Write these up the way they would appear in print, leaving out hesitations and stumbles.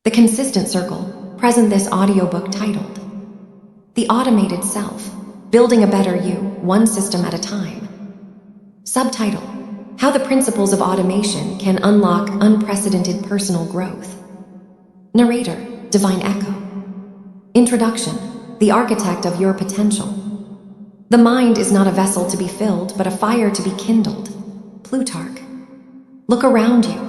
The consistent circle present this audiobook titled The Automated Self, Building a Better You, One System at a Time. Subtitle, How the Principles of Automation Can Unlock Unprecedented Personal Growth. Narrator, Divine Echo. Introduction, The Architect of Your Potential. The mind is not a vessel to be filled, but a fire to be kindled. Plutarch. Look around you.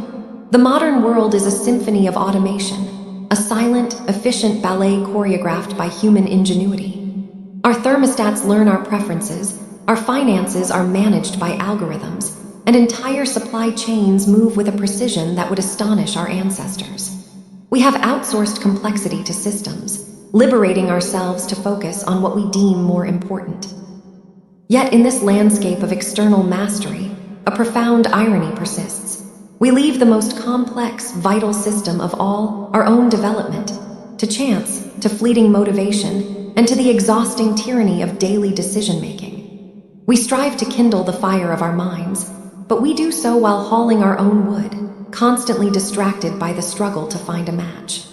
The modern world is a symphony of automation, a silent, efficient ballet choreographed by human ingenuity. Our thermostats learn our preferences, our finances are managed by algorithms, and entire supply chains move with a precision that would astonish our ancestors. We have outsourced complexity to systems, liberating ourselves to focus on what we deem more important. Yet in this landscape of external mastery, a profound irony persists. We leave the most complex, vital system of all, our own development, to chance, to fleeting motivation, and to the exhausting tyranny of daily decision-making. We strive to kindle the fire of our minds, but we do so while hauling our own wood, constantly distracted by the struggle to find a match.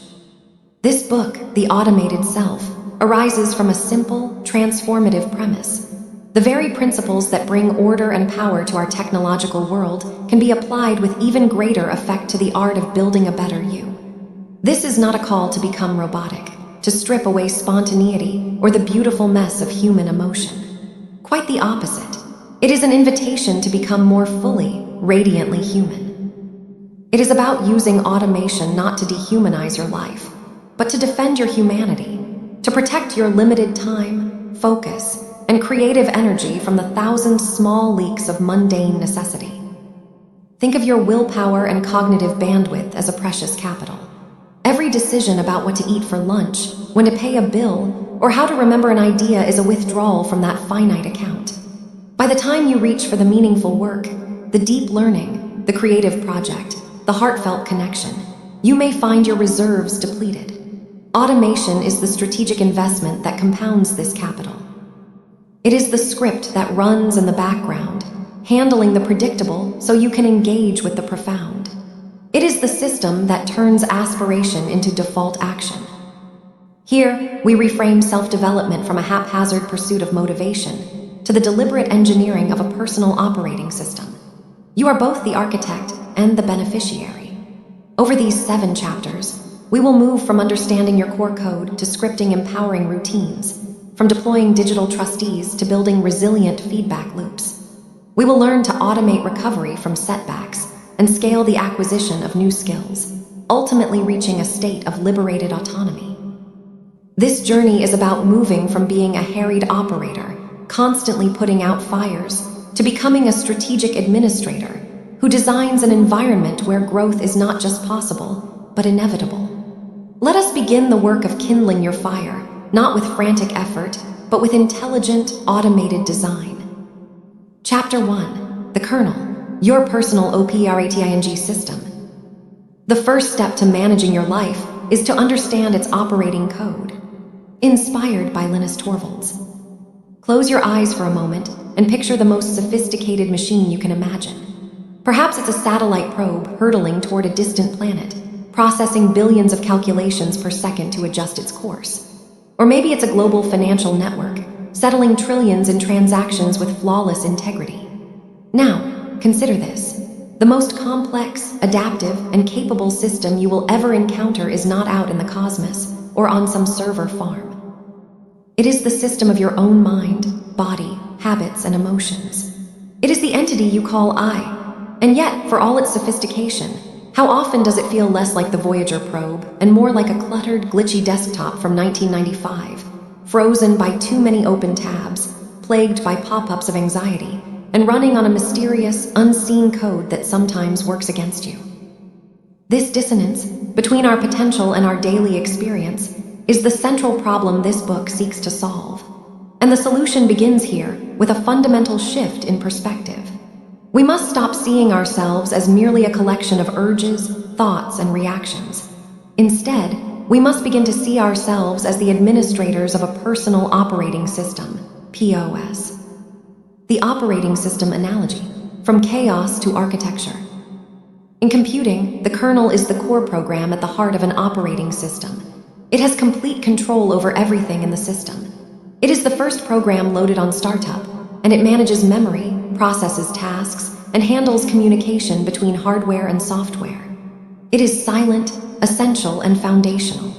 This book, The Automated Self, arises from a simple, transformative premise. The very principles that bring order and power to our technological world can be applied with even greater effect to the art of building a better you. This is not a call to become robotic, to strip away spontaneity or the beautiful mess of human emotion. Quite the opposite. It is an invitation to become more fully, radiantly human. It is about using automation not to dehumanize your life, but to defend your humanity, to protect your limited time, focus, and creative energy from the thousand small leaks of mundane necessity. Think of your willpower and cognitive bandwidth as a precious capital. Every decision about what to eat for lunch, when to pay a bill, or how to remember an idea is a withdrawal from that finite account. By the time you reach for the meaningful work, the deep learning, the creative project, the heartfelt connection, you may find your reserves depleted. Automation is the strategic investment that compounds this capital. It is the script that runs in the background, handling the predictable so you can engage with the profound. It is the system that turns aspiration into default action. Here, we reframe self-development from a haphazard pursuit of motivation to the deliberate engineering of a personal operating system. You are both the architect and the beneficiary. Over these 7 chapters, we will move from understanding your core code to scripting empowering routines, from deploying digital trustees to building resilient feedback loops. We will learn to automate recovery from setbacks and scale the acquisition of new skills, ultimately reaching a state of liberated autonomy. This journey is about moving from being a harried operator, constantly putting out fires, to becoming a strategic administrator who designs an environment where growth is not just possible, but inevitable. Let us begin the work of kindling your fire, not with frantic effort, but with intelligent, automated design. Chapter 1, The Kernel, Your Personal Operating System. The first step to managing your life is to understand its operating code. Inspired by Linus Torvalds. Close your eyes for a moment and picture the most sophisticated machine you can imagine. Perhaps it's a satellite probe hurtling toward a distant planet, processing billions of calculations per second to adjust its course. Or maybe it's a global financial network, settling trillions in transactions with flawless integrity. Now, consider this. The most complex, adaptive, and capable system you will ever encounter is not out in the cosmos or on some server farm. It is the system of your own mind, body, habits, and emotions. It is the entity you call I. And yet, for all its sophistication, how often does it feel less like the Voyager probe and more like a cluttered, glitchy desktop from 1995, frozen by too many open tabs, plagued by pop-ups of anxiety, and running on a mysterious, unseen code that sometimes works against you? This dissonance between our potential and our daily experience is the central problem this book seeks to solve. And the solution begins here with a fundamental shift in perspective. We must stop seeing ourselves as merely a collection of urges, thoughts, and reactions. Instead, we must begin to see ourselves as the administrators of a personal operating system, POS. The operating system analogy, from chaos to architecture. In computing, the kernel is the core program at the heart of an operating system. It has complete control over everything in the system. It is the first program loaded on startup, and it manages memory, processes tasks, and handles communication between hardware and software. It is silent, essential, and foundational.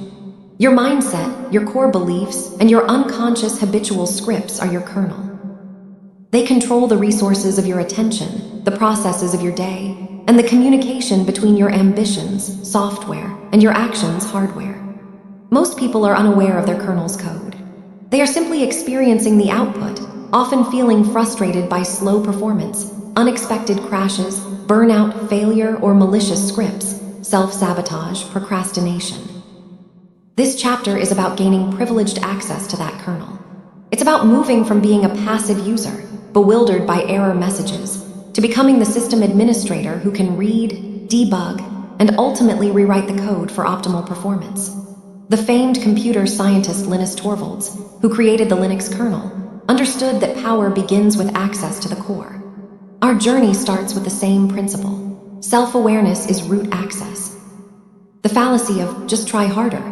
Your mindset, your core beliefs, and your unconscious habitual scripts are your kernel. They control the resources of your attention, the processes of your day, and the communication between your ambitions, software, and your actions, hardware. Most people are unaware of their kernel's code. They are simply experiencing the output, often feeling frustrated by slow performance, unexpected crashes, burnout, failure, or malicious scripts, self-sabotage, procrastination. This chapter is about gaining privileged access to that kernel. It's about moving from being a passive user, bewildered by error messages, to becoming the system administrator who can read, debug, and ultimately rewrite the code for optimal performance. The famed computer scientist Linus Torvalds, who created the Linux kernel, understood that power begins with access to the core. Our journey starts with the same principle. Self-awareness is root access. The fallacy of just try harder.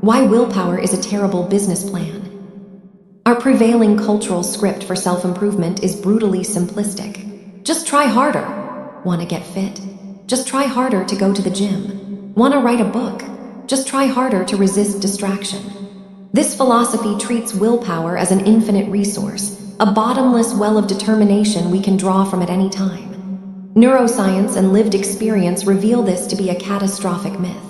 Why willpower is a terrible business plan. Our prevailing cultural script for self-improvement is brutally simplistic. Just try harder. Want to get fit? Just try harder to go to the gym. Want to write a book? Just try harder to resist distraction. This philosophy treats willpower as an infinite resource, a bottomless well of determination we can draw from at any time. Neuroscience and lived experience reveal this to be a catastrophic myth.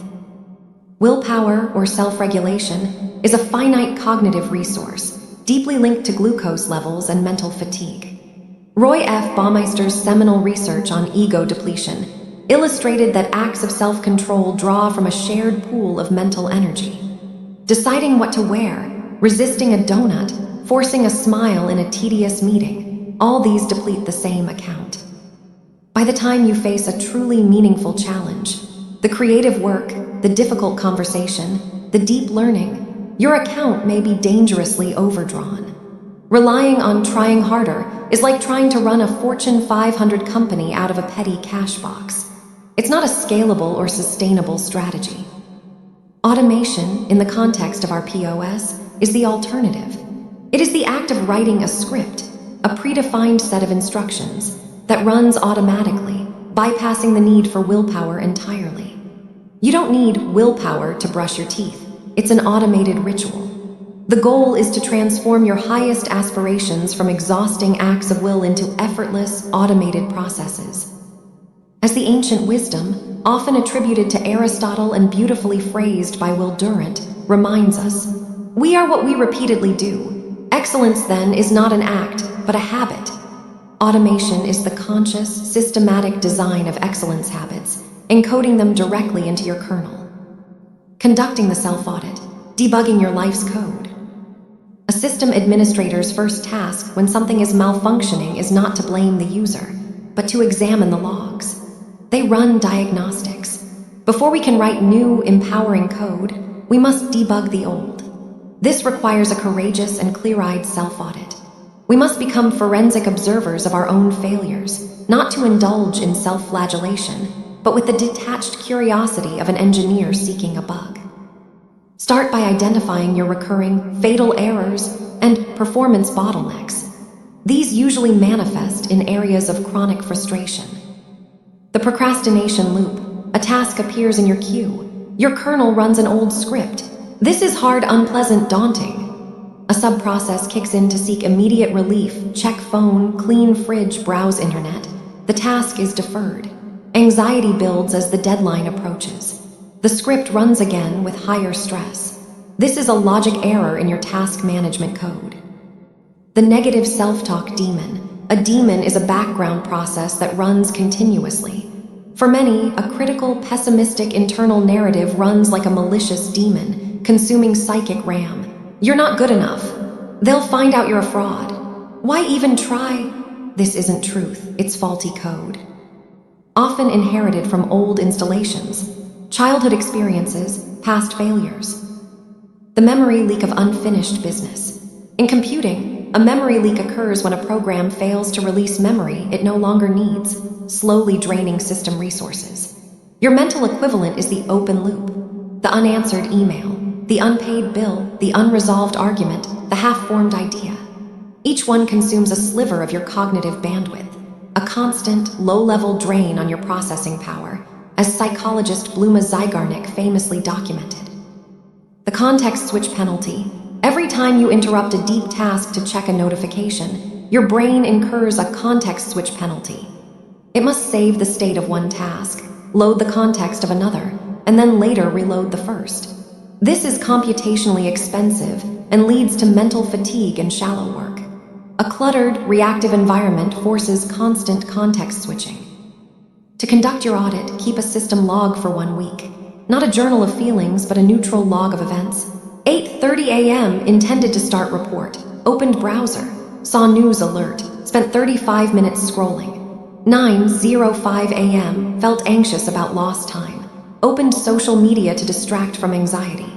Willpower, or self-regulation, is a finite cognitive resource, deeply linked to glucose levels and mental fatigue. Roy F. Baumeister's seminal research on ego depletion illustrated that acts of self-control draw from a shared pool of mental energy. Deciding what to wear, resisting a donut, forcing a smile in a tedious meeting, all these deplete the same account. By the time you face a truly meaningful challenge, the creative work, the difficult conversation, the deep learning, your account may be dangerously overdrawn. Relying on trying harder is like trying to run a Fortune 500 company out of a petty cash box. It's not a scalable or sustainable strategy. Automation, in the context of our POS, is the alternative. It is the act of writing a script, a predefined set of instructions, that runs automatically, bypassing the need for willpower entirely. You don't need willpower to brush your teeth. It's an automated ritual. The goal is to transform your highest aspirations from exhausting acts of will into effortless, automated processes. As the ancient wisdom, often attributed to Aristotle and beautifully phrased by Will Durant, reminds us, we are what we repeatedly do. Excellence, then, is not an act, but a habit. Automation is the conscious, systematic design of excellence habits, encoding them directly into your kernel. Conducting the self-audit, debugging your life's code. A system administrator's first task when something is malfunctioning is not to blame the user, but to examine the logs. They run diagnostics. Before we can write new, empowering code, we must debug the old. This requires a courageous and clear-eyed self-audit. We must become forensic observers of our own failures, not to indulge in self-flagellation, but with the detached curiosity of an engineer seeking a bug. Start by identifying your recurring, fatal errors and performance bottlenecks. These usually manifest in areas of chronic frustration. The procrastination loop. A task appears in your queue. Your kernel runs an old script. This is hard, unpleasant, daunting. A sub-process kicks in to seek immediate relief, check phone, clean fridge, browse internet. The task is deferred. Anxiety builds as the deadline approaches. The script runs again with higher stress. This is a logic error in your task management code. The negative self-talk demon. A demon is a background process that runs continuously. For many, a critical, pessimistic internal narrative runs like a malicious demon, consuming psychic RAM. You're not good enough. They'll find out you're a fraud. Why even try? This isn't truth, it's faulty code. Often inherited from old installations, childhood experiences, past failures. The memory leak of unfinished business. In computing, a memory leak occurs when a program fails to release memory it no longer needs, slowly draining system resources. Your mental equivalent is the open loop, the unanswered email, the unpaid bill, the unresolved argument, the half-formed idea. Each one consumes a sliver of your cognitive bandwidth, a constant, low-level drain on your processing power, as psychologist Bluma Zygarnik famously documented. The context switch penalty. Every time you interrupt a deep task to check a notification, your brain incurs a context switch penalty. It must save the state of one task, load the context of another, and then later reload the first. This is computationally expensive and leads to mental fatigue and shallow work. A cluttered, reactive environment forces constant context switching. To conduct your audit, keep a system log for 1 week. Not a journal of feelings, but a neutral log of events. 8:30 a.m. intended to start report. Opened browser. Saw news alert. Spent 35 minutes scrolling. 9:05 a.m. Felt anxious about lost time. Opened social media to distract from anxiety.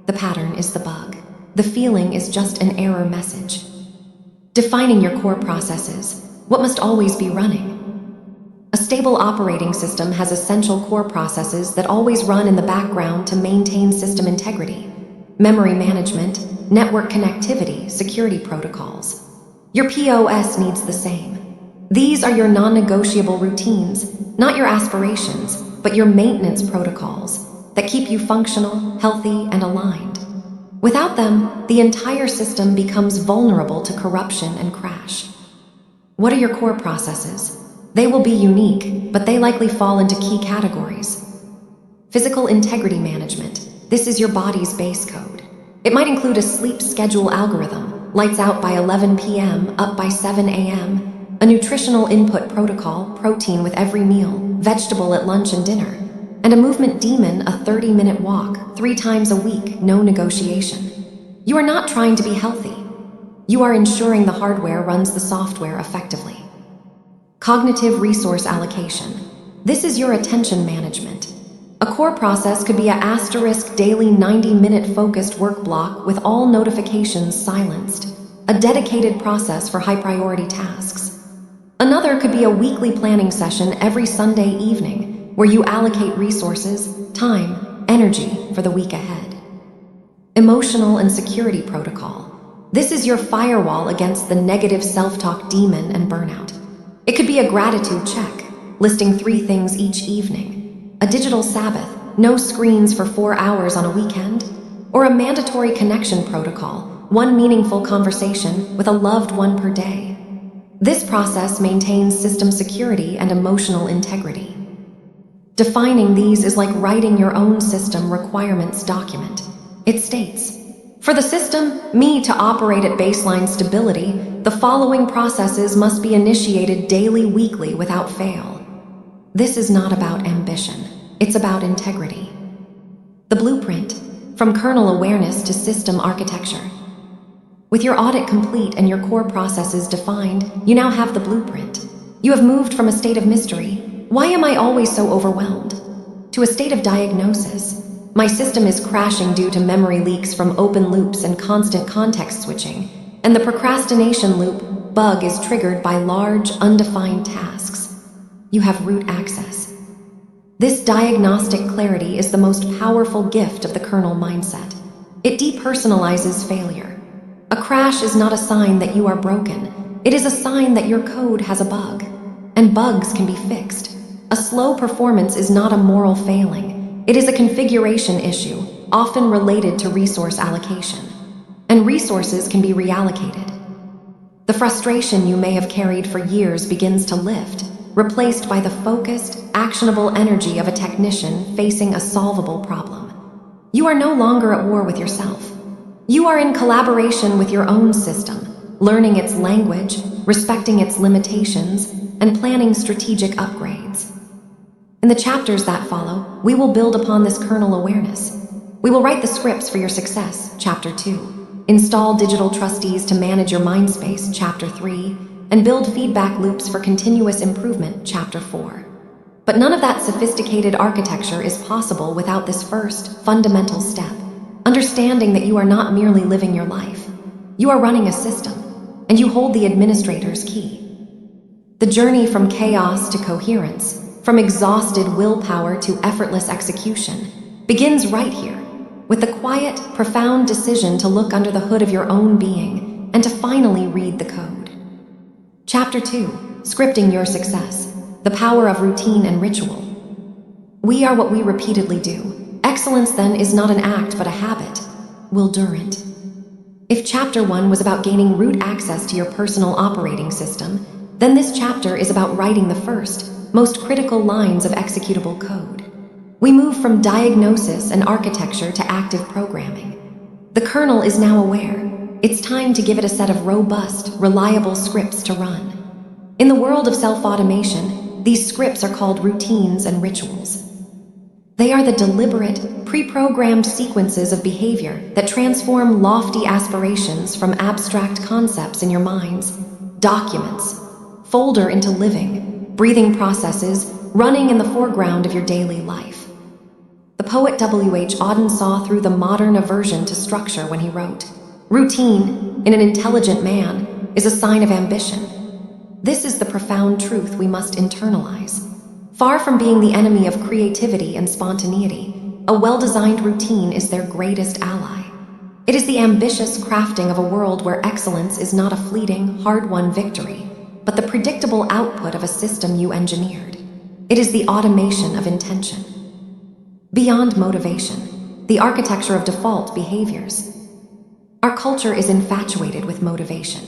The pattern is the bug. The feeling is just an error message. Defining your core processes. What must always be running? A stable operating system has essential core processes that always run in the background to maintain system integrity. Memory management, network connectivity, security protocols. Your POS needs the same. These are your non-negotiable routines, not your aspirations, but your maintenance protocols that keep you functional, healthy, and aligned. Without them, the entire system becomes vulnerable to corruption and crash. What are your core processes? They will be unique, but they likely fall into key categories. Physical integrity management. This is your body's base code. It might include a sleep schedule algorithm, lights out by 11 p.m., up by 7 a.m., a nutritional input protocol, protein with every meal, vegetable at lunch and dinner, and a movement demon, a 30-minute walk, 3 times a week, no negotiation. You are not trying to be healthy. You are ensuring the hardware runs the software effectively. Cognitive resource allocation. This is your attention management. A core process could be a * daily 90-minute focused work block with all notifications silenced, a dedicated process for high-priority tasks. Another could be a weekly planning session every Sunday evening, where you allocate resources, time, energy for the week ahead. Emotional and security protocol. This is your firewall against the negative self-talk demon and burnout. It could be a gratitude check, listing 3 things each evening, a digital Sabbath, no screens for 4 hours on a weekend, or a mandatory connection protocol, 1 meaningful conversation with a loved one per day. This process maintains system security and emotional integrity. Defining these is like writing your own system requirements document. It states, for the system, me to operate at baseline stability, the following processes must be initiated daily, weekly, without fail. This is not about ambition. It's about integrity. The blueprint, from kernel awareness to system architecture. With your audit complete and your core processes defined, you now have the blueprint. You have moved from a state of mystery, why am I always so overwhelmed, to a state of diagnosis. My system is crashing due to memory leaks from open loops and constant context switching, and the procrastination loop bug is triggered by large, undefined tasks. You have root access. This diagnostic clarity is the most powerful gift of the kernel mindset. It depersonalizes failure. A crash is not a sign that you are broken. It is a sign that your code has a bug, and bugs can be fixed. A slow performance is not a moral failing. It is a configuration issue, often related to resource allocation. And resources can be reallocated. The frustration you may have carried for years begins to lift, replaced by the focused, actionable energy of a technician facing a solvable problem. You are no longer at war with yourself. You are in collaboration with your own system, learning its language, respecting its limitations, and planning strategic upgrades. In the chapters that follow, we will build upon this kernel awareness. We will write the scripts for your success, Chapter 2, install digital trustees to manage your mind space, Chapter 3, and build feedback loops for continuous improvement, Chapter 4. But none of that sophisticated architecture is possible without this first, fundamental step, understanding that you are not merely living your life. You are running a system, and you hold the administrator's key. The journey from chaos to coherence, from exhausted willpower to effortless execution, begins right here, with the quiet, profound decision to look under the hood of your own being and to finally read the code. Chapter 2: Scripting Your Success, the Power of Routine and Ritual. We are what we repeatedly do. Excellence, then, is not an act but a habit. Will Durant. If Chapter 1 was about gaining root access to your personal operating system, then this chapter is about writing the first, most critical lines of executable code. We move from diagnosis and architecture to active programming. The kernel is now aware. It's time to give it a set of robust, reliable scripts to run. In the world of self-automation, these scripts are called routines and rituals. They are the deliberate, pre-programmed sequences of behavior that transform lofty aspirations from abstract concepts in your mind's documents, folder into living, breathing processes running in the foreground of your daily life. The poet W.H. Auden saw through the modern aversion to structure when he wrote, "Routine, in an intelligent man, is a sign of ambition." This is the profound truth we must internalize. Far from being the enemy of creativity and spontaneity, a well-designed routine is their greatest ally. It is the ambitious crafting of a world where excellence is not a fleeting, hard-won victory, but the predictable output of a system you engineered. It is the automation of intention. Beyond motivation, the architecture of default behaviors. Our culture is infatuated with motivation.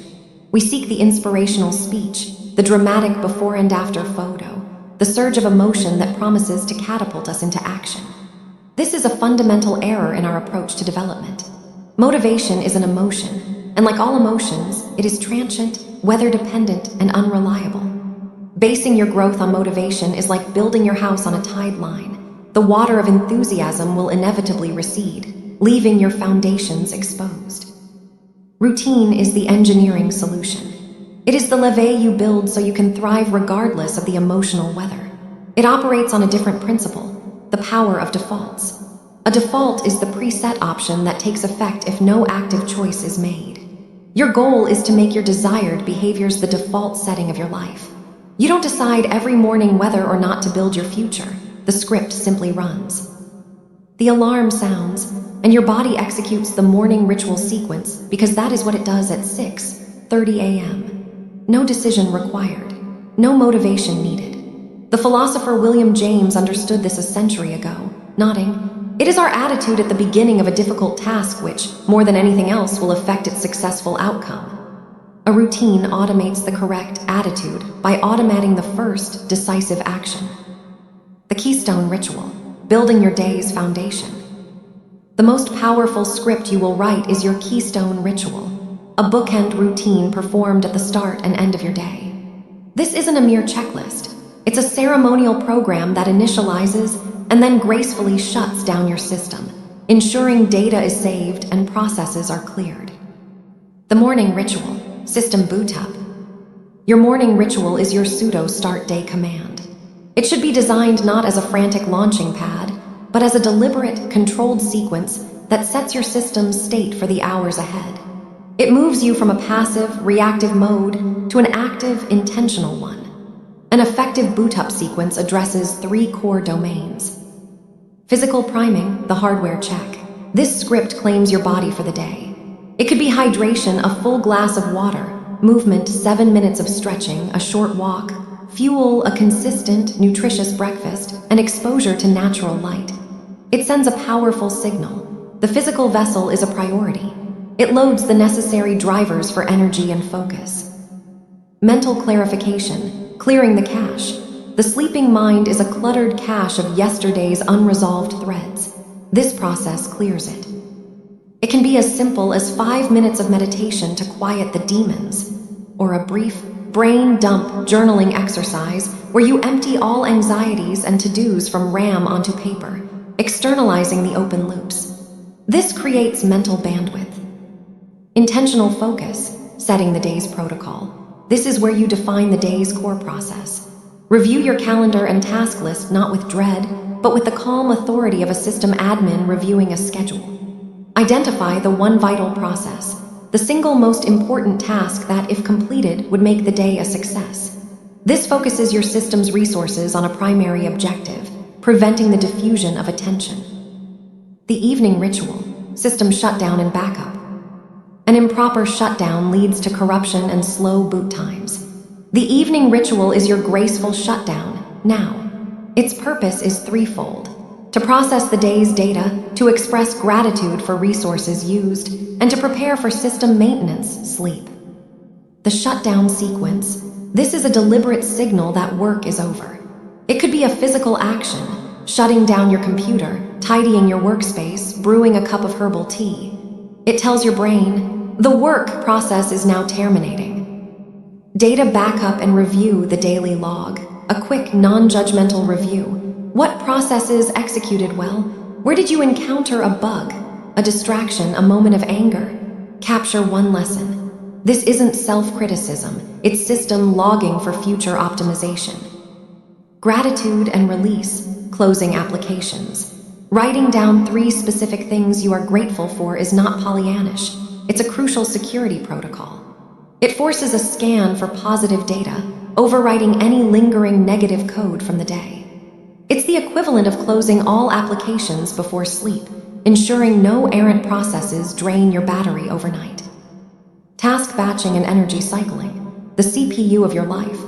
We seek the inspirational speech, the dramatic before and after photo, the surge of emotion that promises to catapult us into action. This is a fundamental error in our approach to development. Motivation is an emotion, and like all emotions, it is transient, weather-dependent, and unreliable. Basing your growth on motivation is like building your house on a tide line. The water of enthusiasm will inevitably recede, leaving your foundations exposed. Routine is the engineering solution. It is the levee you build so you can thrive regardless of the emotional weather. It operates on a different principle, the power of defaults. A default is the preset option that takes effect if no active choice is made. Your goal is to make your desired behaviors the default setting of your life. You don't decide every morning whether or not to build your future. The script simply runs. The alarm sounds, and your body executes the morning ritual sequence because that is what it does at 6:30 a.m. No decision required. No motivation needed. The philosopher William James understood this a century ago, nodding, "It is our attitude at the beginning of a difficult task which, more than anything else, will affect its successful outcome." A routine automates the correct attitude by automating the first decisive action. The keystone ritual, building your day's foundation. The most powerful script you will write is your keystone ritual, a bookend routine performed at the start and end of your day. This isn't a mere checklist. It's a ceremonial program that initializes and then gracefully shuts down your system, ensuring data is saved and processes are cleared. The morning ritual, system boot up. Your morning ritual is your pseudo-start day command. It should be designed not as a frantic launching pad, but as a deliberate, controlled sequence that sets your system's state for the hours ahead. It moves you from a passive, reactive mode to an active, intentional one. An effective boot-up sequence addresses 3 core domains. Physical priming, the hardware check. This script claims your body for the day. It could be hydration, a full glass of water, movement, 7 minutes of stretching, a short walk, fuel, a consistent, nutritious breakfast, and exposure to natural light. It sends a powerful signal. The physical vessel is a priority. It loads the necessary drivers for energy and focus. Mental clarification, clearing the cache. The sleeping mind is a cluttered cache of yesterday's unresolved threads. This process clears it. It can be as simple as 5 minutes of meditation to quiet the demons, or a brief brain dump journaling exercise where you empty all anxieties and to-dos from RAM onto paper, externalizing the open loops. This creates mental bandwidth. Intentional focus, setting the day's protocol. This is where you define the day's core process. Review your calendar and task list not with dread, but with the calm authority of a system admin reviewing a schedule. Identify the one vital process, the single most important task that, if completed, would make the day a success. This focuses your system's resources on a primary objective, preventing the diffusion of attention. The evening ritual, system shutdown and backup. An improper shutdown leads to corruption and slow boot times. The evening ritual is your graceful shutdown, now. Its purpose is threefold: to process the day's data, to express gratitude for resources used, and to prepare for system maintenance, sleep. The shutdown sequence. This is a deliberate signal that work is over. It could be a physical action, shutting down your computer, tidying your workspace, brewing a cup of herbal tea. It tells your brain, the work process is now terminating. Data backup and review the daily log. A quick, non-judgmental review. What processes executed well? Where did you encounter a bug, a distraction, a moment of anger? Capture one lesson. This isn't self-criticism, it's system logging for future optimization. Gratitude and release, closing applications. Writing down 3 specific things you are grateful for is not Pollyannish. It's a crucial security protocol. It forces a scan for positive data, overwriting any lingering negative code from the day. It's the equivalent of closing all applications before sleep, ensuring no errant processes drain your battery overnight. Task batching and energy cycling, the CPU of your life.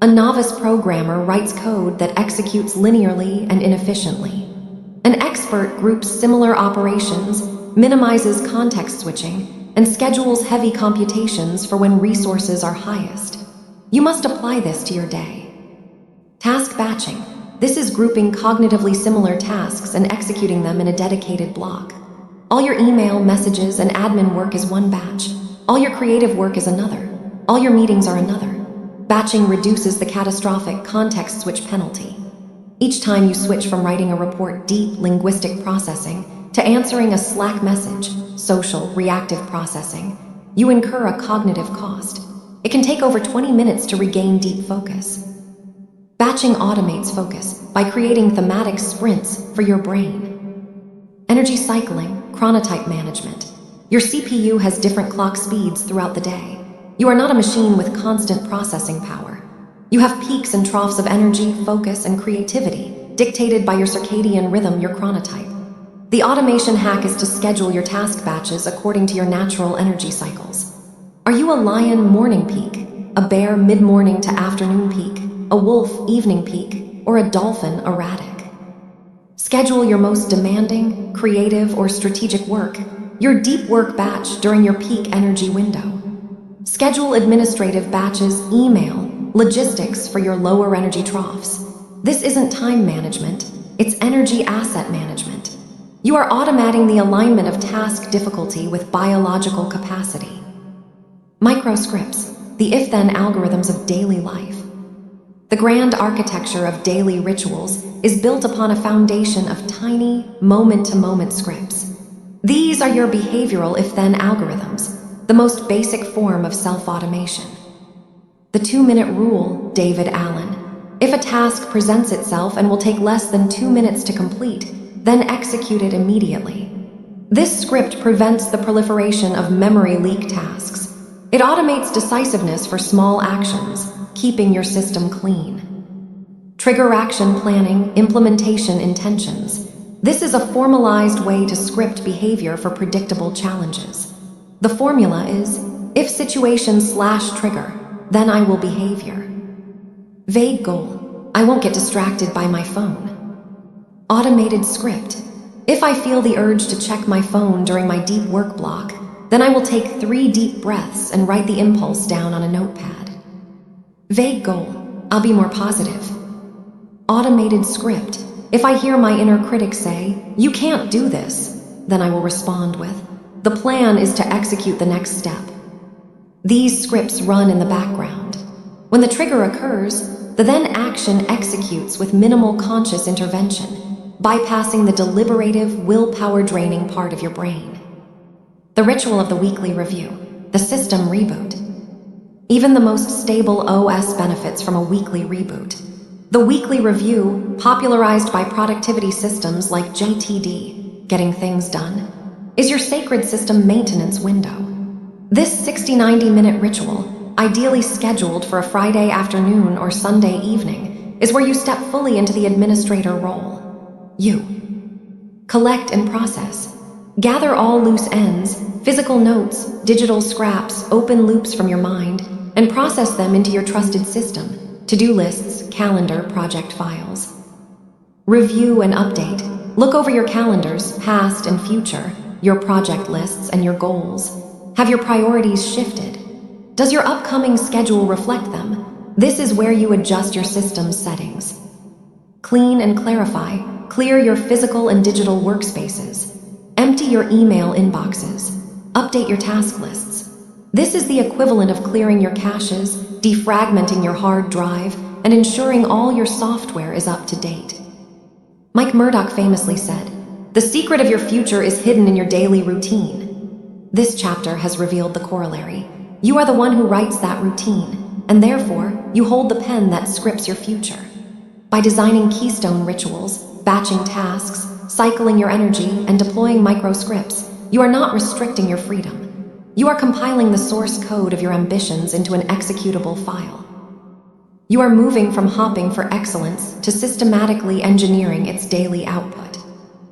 A novice programmer writes code that executes linearly and inefficiently. An expert groups similar operations, minimizes context switching, and schedules heavy computations for when resources are highest. You must apply this to your day. Task batching. This is grouping cognitively similar tasks and executing them in a dedicated block. All your email, messages, and admin work is one batch. All your creative work is another. All your meetings are another. Batching reduces the catastrophic context switch penalty. Each time you switch from writing a report deep linguistic processing to answering a Slack message, social reactive processing, you incur a cognitive cost. It can take over 20 minutes to regain deep focus. Batching automates focus by creating thematic sprints for your brain. Energy cycling, chronotype management. Your CPU has different clock speeds throughout the day. You are not a machine with constant processing power. You have peaks and troughs of energy, focus, and creativity, dictated by your circadian rhythm, your chronotype. The automation hack is to schedule your task batches according to your natural energy cycles. Are you a lion morning peak, a bear mid-morning to afternoon peak, a wolf evening peak, or a dolphin erratic? Schedule your most demanding, creative, or strategic work, your deep work batch during your peak energy window. Schedule administrative batches, email, logistics for your lower energy troughs. This isn't time management, it's energy asset management. You are automating the alignment of task difficulty with biological capacity. Microscripts, the if-then algorithms of daily life. The grand architecture of daily rituals is built upon a foundation of tiny, moment-to-moment scripts. These are your behavioral if-then algorithms, the most basic form of self-automation. The 2-minute rule, David Allen. If a task presents itself and will take less than 2 minutes to complete, then execute it immediately. This script prevents the proliferation of memory leak tasks. It automates decisiveness for small actions, keeping your system clean. Trigger action planning, implementation intentions. This is a formalized way to script behavior for predictable challenges. The formula is, if situation/trigger, then I will behave here. Vague goal, I won't get distracted by my phone. Automated script, if I feel the urge to check my phone during my deep work block, then I will take 3 deep breaths and write the impulse down on a notepad. Vague goal, I'll be more positive. Automated script, if I hear my inner critic say, "You can't do this," then I will respond with, "The plan is to execute the next step." These scripts run in the background. When the trigger occurs, the then action executes with minimal conscious intervention, bypassing the deliberative, willpower-draining part of your brain. The ritual of the weekly review, the system reboot. Even the most stable OS benefits from a weekly reboot. The weekly review, popularized by productivity systems like JTD, Getting Things Done, is your sacred system maintenance window. This 60-90 minute ritual, ideally scheduled for a Friday afternoon or Sunday evening, is where you step fully into the administrator role. You collect and process. Gather all loose ends, physical notes, digital scraps, open loops from your mind, and process them into your trusted system, to-do lists, calendar, project files. Review and update. Look over your calendars, past and future, your project lists and your goals. Have your priorities shifted? Does your upcoming schedule reflect them? This is where you adjust your system's settings. Clean and clarify. Clear your physical and digital workspaces. Empty your email inboxes. Update your task lists. This is the equivalent of clearing your caches, defragmenting your hard drive, and ensuring all your software is up to date. Mike Murdoch famously said, "The secret of your future is hidden in your daily routine." This chapter has revealed the corollary. You are the one who writes that routine, and therefore, you hold the pen that scripts your future. By designing keystone rituals, batching tasks, cycling your energy, and deploying microscripts, you are not restricting your freedom. You are compiling the source code of your ambitions into an executable file. You are moving from hopping for excellence to systematically engineering its daily output.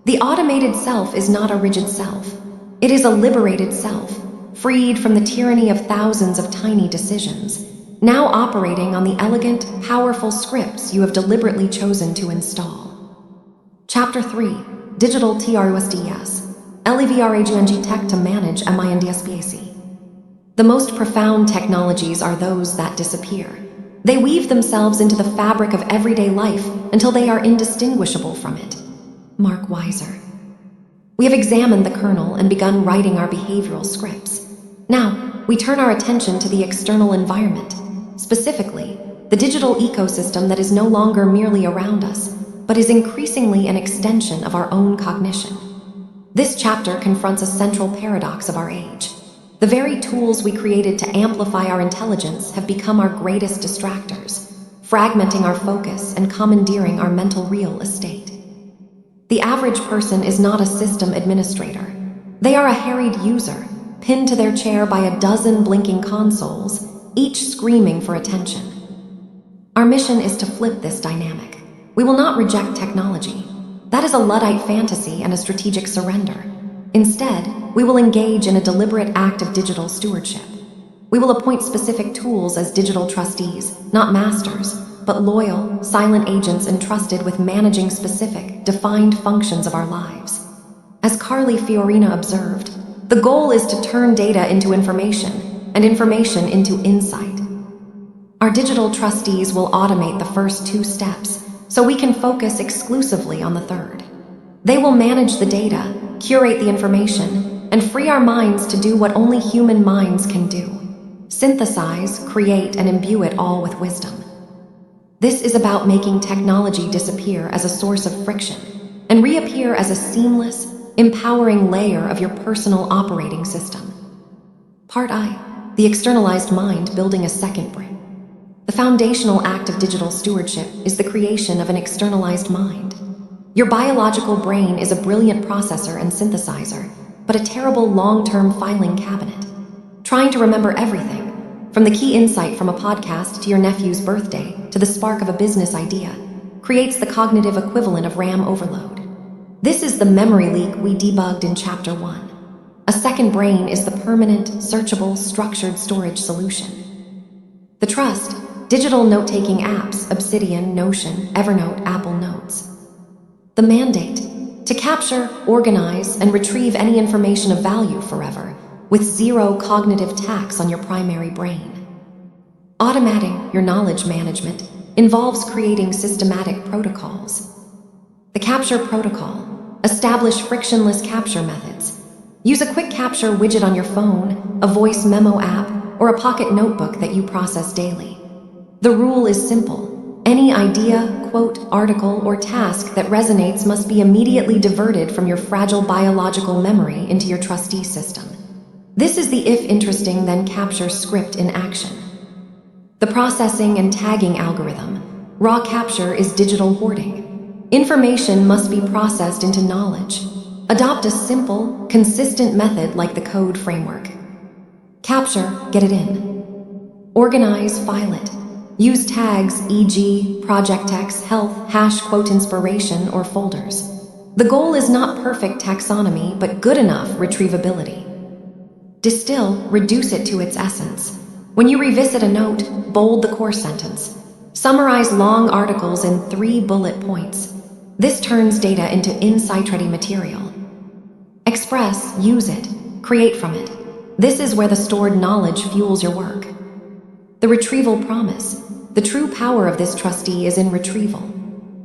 The automated self is not a rigid self. It is a liberated self, freed from the tyranny of thousands of tiny decisions, now operating on the elegant, powerful scripts you have deliberately chosen to install. Chapter 3. Digital TRUSDS. LEVRAGUNG tech to manage MINDSPAC. The most profound technologies are those that disappear. They weave themselves into the fabric of everyday life until they are indistinguishable from it. Mark Weiser. We have examined the kernel and begun writing our behavioral scripts. Now, we turn our attention to the external environment, specifically, the digital ecosystem that is no longer merely around us, but is increasingly an extension of our own cognition. This chapter confronts a central paradox of our age. The very tools we created to amplify our intelligence have become our greatest distractors, fragmenting our focus and commandeering our mental real estate. The average person is not a system administrator. They are a harried user, pinned to their chair by a dozen blinking consoles, each screaming for attention. Our mission is to flip this dynamic. We will not reject technology. That is a Luddite fantasy and a strategic surrender. Instead, we will engage in a deliberate act of digital stewardship. We will appoint specific tools as digital trustees, not masters, but loyal, silent agents entrusted with managing specific, defined functions of our lives. As Carly Fiorina observed, the goal is to turn data into information, and information into insight. Our digital trustees will automate the first two steps, so we can focus exclusively on the third. They will manage the data, curate the information, and free our minds to do what only human minds can do: synthesize, create, and imbue it all with wisdom. This is about making technology disappear as a source of friction and reappear as a seamless, empowering layer of your personal operating system. Part I. The externalized mind building a second brick. The foundational act of digital stewardship is the creation of an externalized mind. Your biological brain is a brilliant processor and synthesizer, but a terrible long-term filing cabinet. Trying to remember everything, from the key insight from a podcast to your nephew's birthday to the spark of a business idea, creates the cognitive equivalent of RAM overload. This is the memory leak we debugged in Chapter 1. A second brain is the permanent, searchable, structured storage solution. The trust, digital note-taking apps, Obsidian, Notion, Evernote, Apple Notes. The mandate, to capture, organize, and retrieve any information of value forever, with zero cognitive tax on your primary brain. Automating your knowledge management involves creating systematic protocols. The capture protocol. Establish frictionless capture methods. Use a quick capture widget on your phone, a voice memo app, or a pocket notebook that you process daily. The rule is simple. Any idea, quote, article, or task that resonates must be immediately diverted from your fragile biological memory into your trustee system. This is the if interesting then capture script in action. The processing and tagging algorithm. Raw capture is digital hoarding. Information must be processed into knowledge. Adopt a simple, consistent method like the code framework. Capture, get it in. Organize, file it. Use tags, e.g., project text, health, # inspiration, or folders. The goal is not perfect taxonomy, but good enough retrievability. Distill, reduce it to its essence. When you revisit a note, bold the core sentence. Summarize long articles in 3 bullet points. This turns data into insight-ready material. Express, use it, create from it. This is where the stored knowledge fuels your work. The retrieval promise. The true power of this trustee is in retrieval.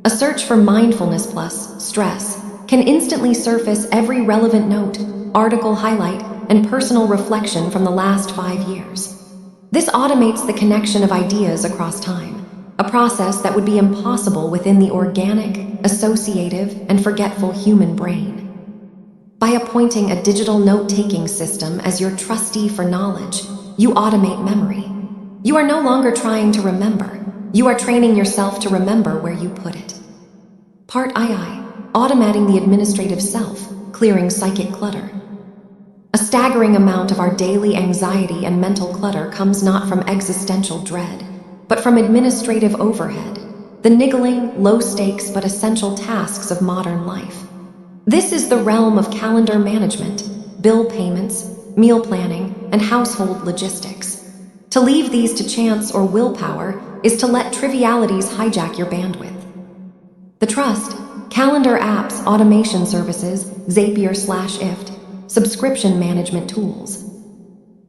A search for mindfulness plus stress can instantly surface every relevant note, article highlight, and personal reflection from the last 5 years. This automates the connection of ideas across time, a process that would be impossible within the organic, associative, and forgetful human brain. By appointing a digital note-taking system as your trustee for knowledge, you automate memory. You are no longer trying to remember. You are training yourself to remember where you put it. Part II, automating the administrative self, clearing psychic clutter. A staggering amount of our daily anxiety and mental clutter comes not from existential dread, but from administrative overhead, the niggling, low-stakes but essential tasks of modern life. This is the realm of calendar management, bill payments, meal planning, and household logistics. To leave these to chance or willpower is to let trivialities hijack your bandwidth. The trust, calendar apps, automation services, Zapier/IFT, subscription management tools.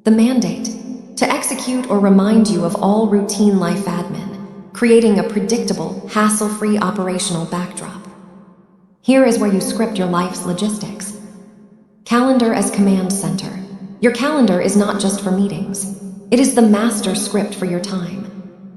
The mandate, to execute or remind you of all routine life admin, creating a predictable, hassle-free operational backdrop. Here is where you script your life's logistics. Calendar as command center. Your calendar is not just for meetings. It is the master script for your time.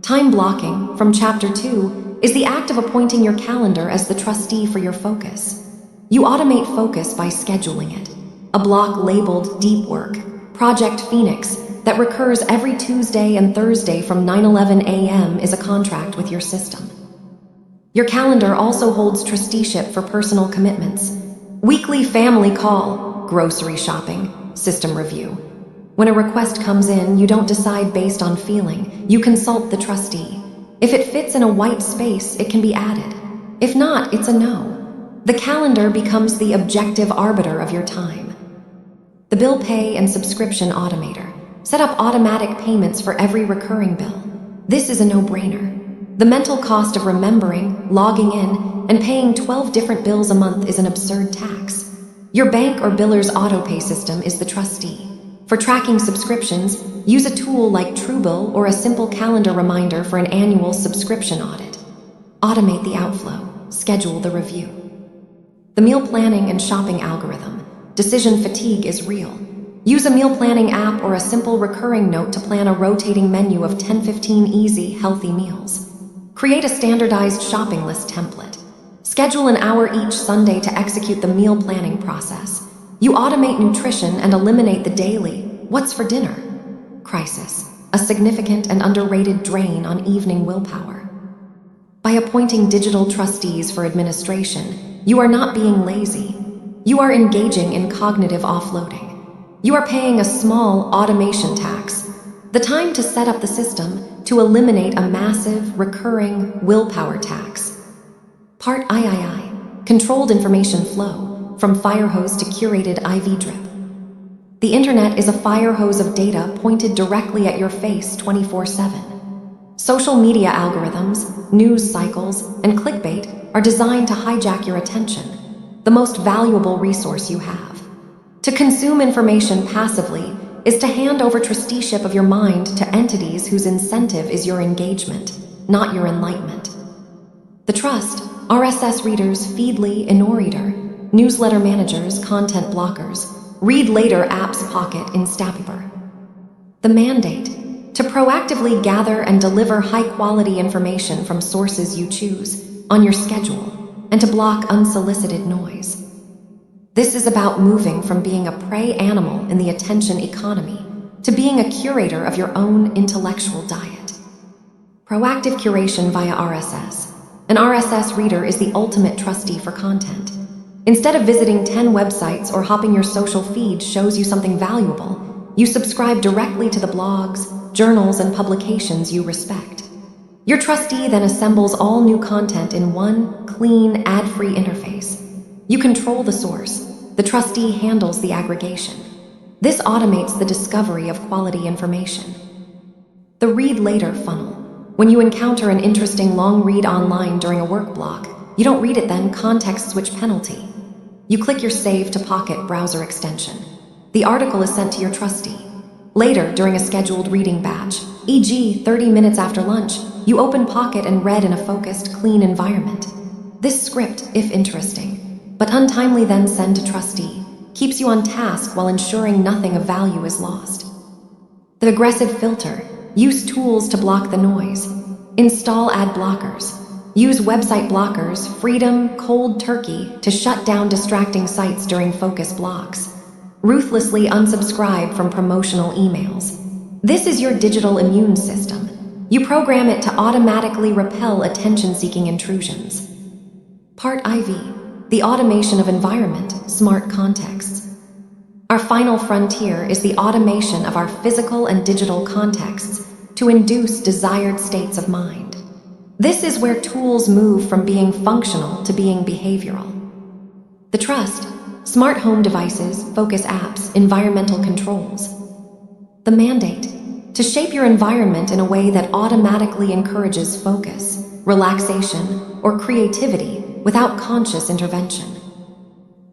Time blocking, from Chapter 2, is the act of appointing your calendar as the trustee for your focus. You automate focus by scheduling it. A block labeled Deep Work, Project Phoenix, that recurs every Tuesday and Thursday from 9:11 a.m. is a contract with your system. Your calendar also holds trusteeship for personal commitments. Weekly family call, grocery shopping, system review. When a request comes in, you don't decide based on feeling. You consult the trustee. If it fits in a white space, it can be added. If not, it's a no. The calendar becomes the objective arbiter of your time. The bill pay and subscription automator. Set up automatic payments for every recurring bill. This is a no-brainer. The mental cost of remembering, logging in, and paying 12 different bills a month is an absurd tax. Your bank or biller's autopay system is the trustee. For tracking subscriptions, use a tool like Truebill or a simple calendar reminder for an annual subscription audit. Automate the outflow. Schedule the review. The meal planning and shopping algorithm. Decision fatigue is real. Use a meal planning app or a simple recurring note to plan a rotating menu of 10-15 easy, healthy meals. Create a standardized shopping list template. Schedule an hour each Sunday to execute the meal planning process. You automate nutrition and eliminate the daily "what's for dinner?" crisis, a significant and underrated drain on evening willpower. By appointing digital trustees for administration, you are not being lazy. You are engaging in cognitive offloading. You are paying a small automation tax, the time to set up the system to eliminate a massive, recurring willpower tax. Part III, controlled information flow. From fire hose to curated IV drip. The internet is a fire hose of data pointed directly at your face 24/7. Social media algorithms, news cycles, and clickbait are designed to hijack your attention, the most valuable resource you have. To consume information passively is to hand over trusteeship of your mind to entities whose incentive is your engagement, not your enlightenment. The trust, RSS readers, Feedly, InnoReader, newsletter managers, content blockers, read later apps pocket in Instapaper. The mandate, to proactively gather and deliver high-quality information from sources you choose on your schedule and to block unsolicited noise. This is about moving from being a prey animal in the attention economy to being a curator of your own intellectual diet. Proactive curation via RSS. An RSS reader is the ultimate trustee for content. Instead of visiting 10 websites or hopping your social feed shows you something valuable, you subscribe directly to the blogs, journals, and publications you respect. Your trustee then assembles all new content in one clean, ad-free interface. You control the source. The trustee handles the aggregation. This automates the discovery of quality information. The read later funnel. When you encounter an interesting long read online during a work block, you don't read it then, context switch penalty. You click your Save to Pocket browser extension. The article is sent to your trustee. Later, during a scheduled reading batch, e.g. 30 minutes after lunch, you open Pocket and read in a focused, clean environment. This script, if interesting, but untimely then send to trustee, keeps you on task while ensuring nothing of value is lost. The aggressive filter. Use tools to block the noise. Install ad blockers. Use website blockers, Freedom, Cold Turkey, to shut down distracting sites during focus blocks. Ruthlessly unsubscribe from promotional emails. This is your digital immune system. You program it to automatically repel attention-seeking intrusions. Part IV. The automation of environment, smart contexts. Our final frontier is the automation of our physical and digital contexts to induce desired states of mind. This is where tools move from being functional to being behavioral. The trust, smart home devices, focus apps, environmental controls. The mandate, to shape your environment in a way that automatically encourages focus, relaxation, or creativity without conscious intervention.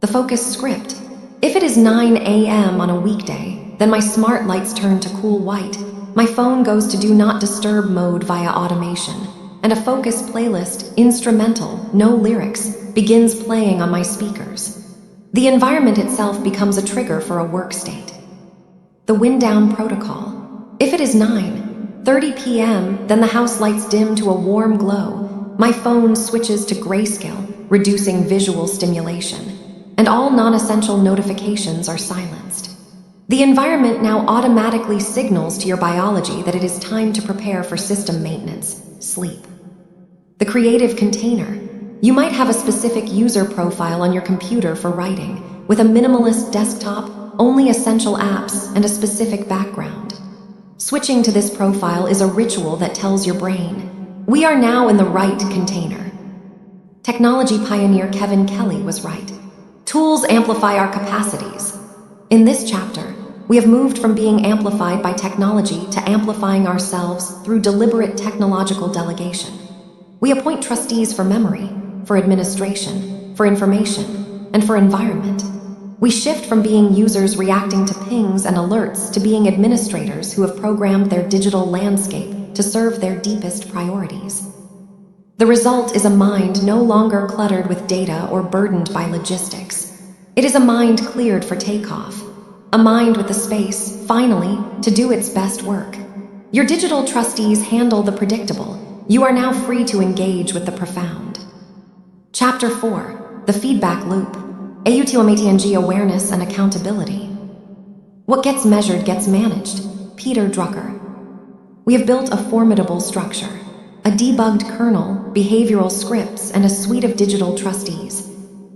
The focus script, if it is 9 a.m. on a weekday, then my smart lights turn to cool white, my phone goes to do not disturb mode via automation, and a focus playlist, instrumental, no lyrics, begins playing on my speakers. The environment itself becomes a trigger for a work state. The wind down protocol. If it is 9:30 p.m., then the house lights dim to a warm glow. My phone switches to grayscale, reducing visual stimulation, and all non-essential notifications are silenced. The environment now automatically signals to your biology that it is time to prepare for system maintenance, sleep. The creative container. You might have a specific user profile on your computer for writing, with a minimalist desktop, only essential apps, and a specific background. Switching to this profile is a ritual that tells your brain, we are now in the right container. Technology pioneer Kevin Kelly was right. Tools amplify our capacities. In this chapter, we have moved from being amplified by technology to amplifying ourselves through deliberate technological delegation. We appoint trustees for memory, for administration, for information, and for environment. We shift from being users reacting to pings and alerts to being administrators who have programmed their digital landscape to serve their deepest priorities. The result is a mind no longer cluttered with data or burdened by logistics. It is a mind cleared for takeoff. A mind with the space, finally, to do its best work. Your digital trustees handle the predictable. You are now free to engage with the profound. Chapter 4. The Feedback Loop. AUTOMATNG Awareness and Accountability. What gets measured gets managed. Peter Drucker. We have built a formidable structure. A debugged kernel, behavioral scripts, and a suite of digital trustees.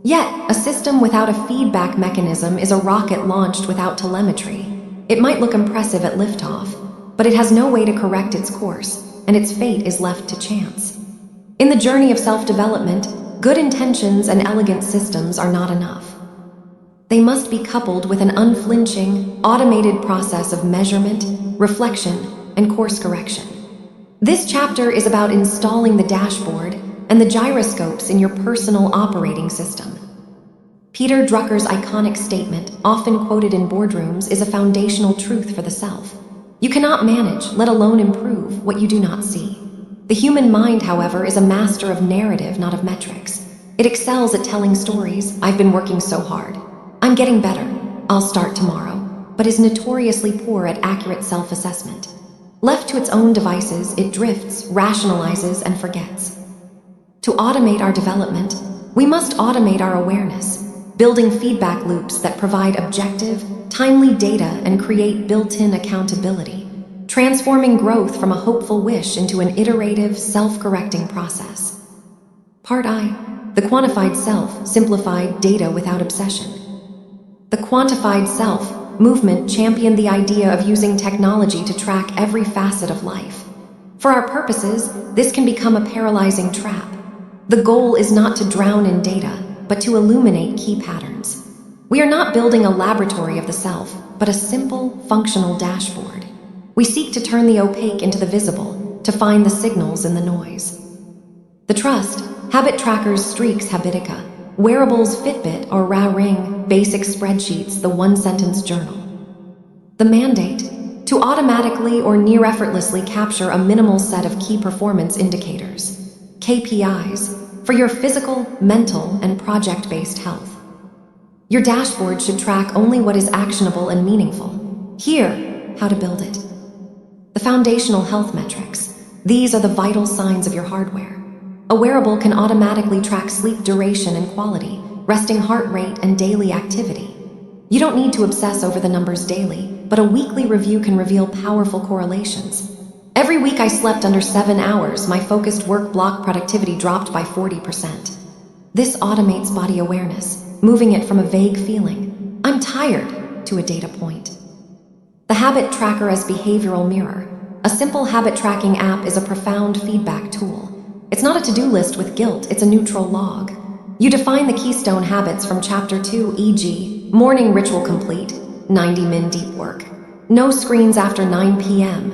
Yet, a system without a feedback mechanism is a rocket launched without telemetry. It might look impressive at liftoff, but it has no way to correct its course, and its fate is left to chance. In the journey of self-development, good intentions and elegant systems are not enough. They must be coupled with an unflinching, automated process of measurement, reflection, and course correction. This chapter is about installing the dashboard and the gyroscopes in your personal operating system. Peter Drucker's iconic statement, often quoted in boardrooms, is a foundational truth for the self. You cannot manage, let alone improve, what you do not see. The human mind, however, is a master of narrative, not of metrics. It excels at telling stories. I've been working so hard. I'm getting better. I'll start tomorrow. But is notoriously poor at accurate self-assessment. Left to its own devices, it drifts, rationalizes, and forgets. To automate our development, we must automate our awareness, building feedback loops that provide objective, timely data and create built-in accountability, transforming growth from a hopeful wish into an iterative, self-correcting process. Part I. The quantified self, simplified data without obsession. The quantified self, movement championed the idea of using technology to track every facet of life. For our purposes, this can become a paralyzing trap. The goal is not to drown in data, but to illuminate key patterns. We are not building a laboratory of the self, but a simple, functional dashboard. We seek to turn the opaque into the visible, to find the signals in the noise. The trust, habit trackers, streaks, habitica, wearables, Fitbit or Ra Ring, basic spreadsheets, the one-sentence journal. The mandate, to automatically or near-effortlessly capture a minimal set of key performance indicators, KPIs, for your physical, mental, and project-based health. Your dashboard should track only what is actionable and meaningful. Here, how to build it. The foundational health metrics. These are the vital signs of your hardware. A wearable can automatically track sleep duration and quality, resting heart rate, and daily activity. You don't need to obsess over the numbers daily, but a weekly review can reveal powerful correlations. Every week I slept under 7 hours, my focused work block productivity dropped by 40%. This automates body awareness, moving it from a vague feeling, "I'm tired," to a data point. The habit tracker as behavioral mirror. A simple habit tracking app is a profound feedback tool. It's not a to-do list with guilt, it's a neutral log. You define the keystone habits from Chapter 2, e.g., morning ritual complete, 90-min deep work. No screens after 9 p.m.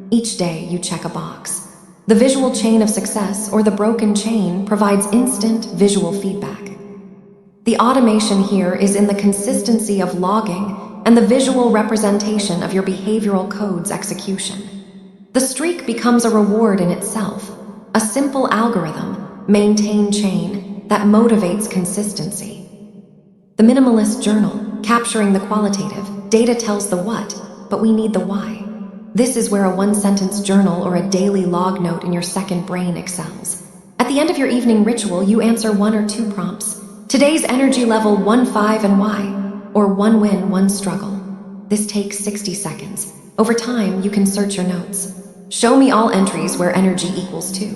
Each day you check a box. The visual chain of success, or the broken chain, provides instant visual feedback. The automation here is in the consistency of logging and the visual representation of your behavioral code's execution. The streak becomes a reward in itself, a simple algorithm, maintain chain, that motivates consistency. The minimalist journal, capturing the qualitative, data tells the what, but we need the why. This is where a one-sentence journal or a daily log note in your second brain excels. At the end of your evening ritual, you answer 1 or 2 prompts. Today's energy level 1, 5, and why, or 1 win, 1 struggle. This takes 60 seconds. Over time, you can search your notes. Show me all entries where energy equals 2.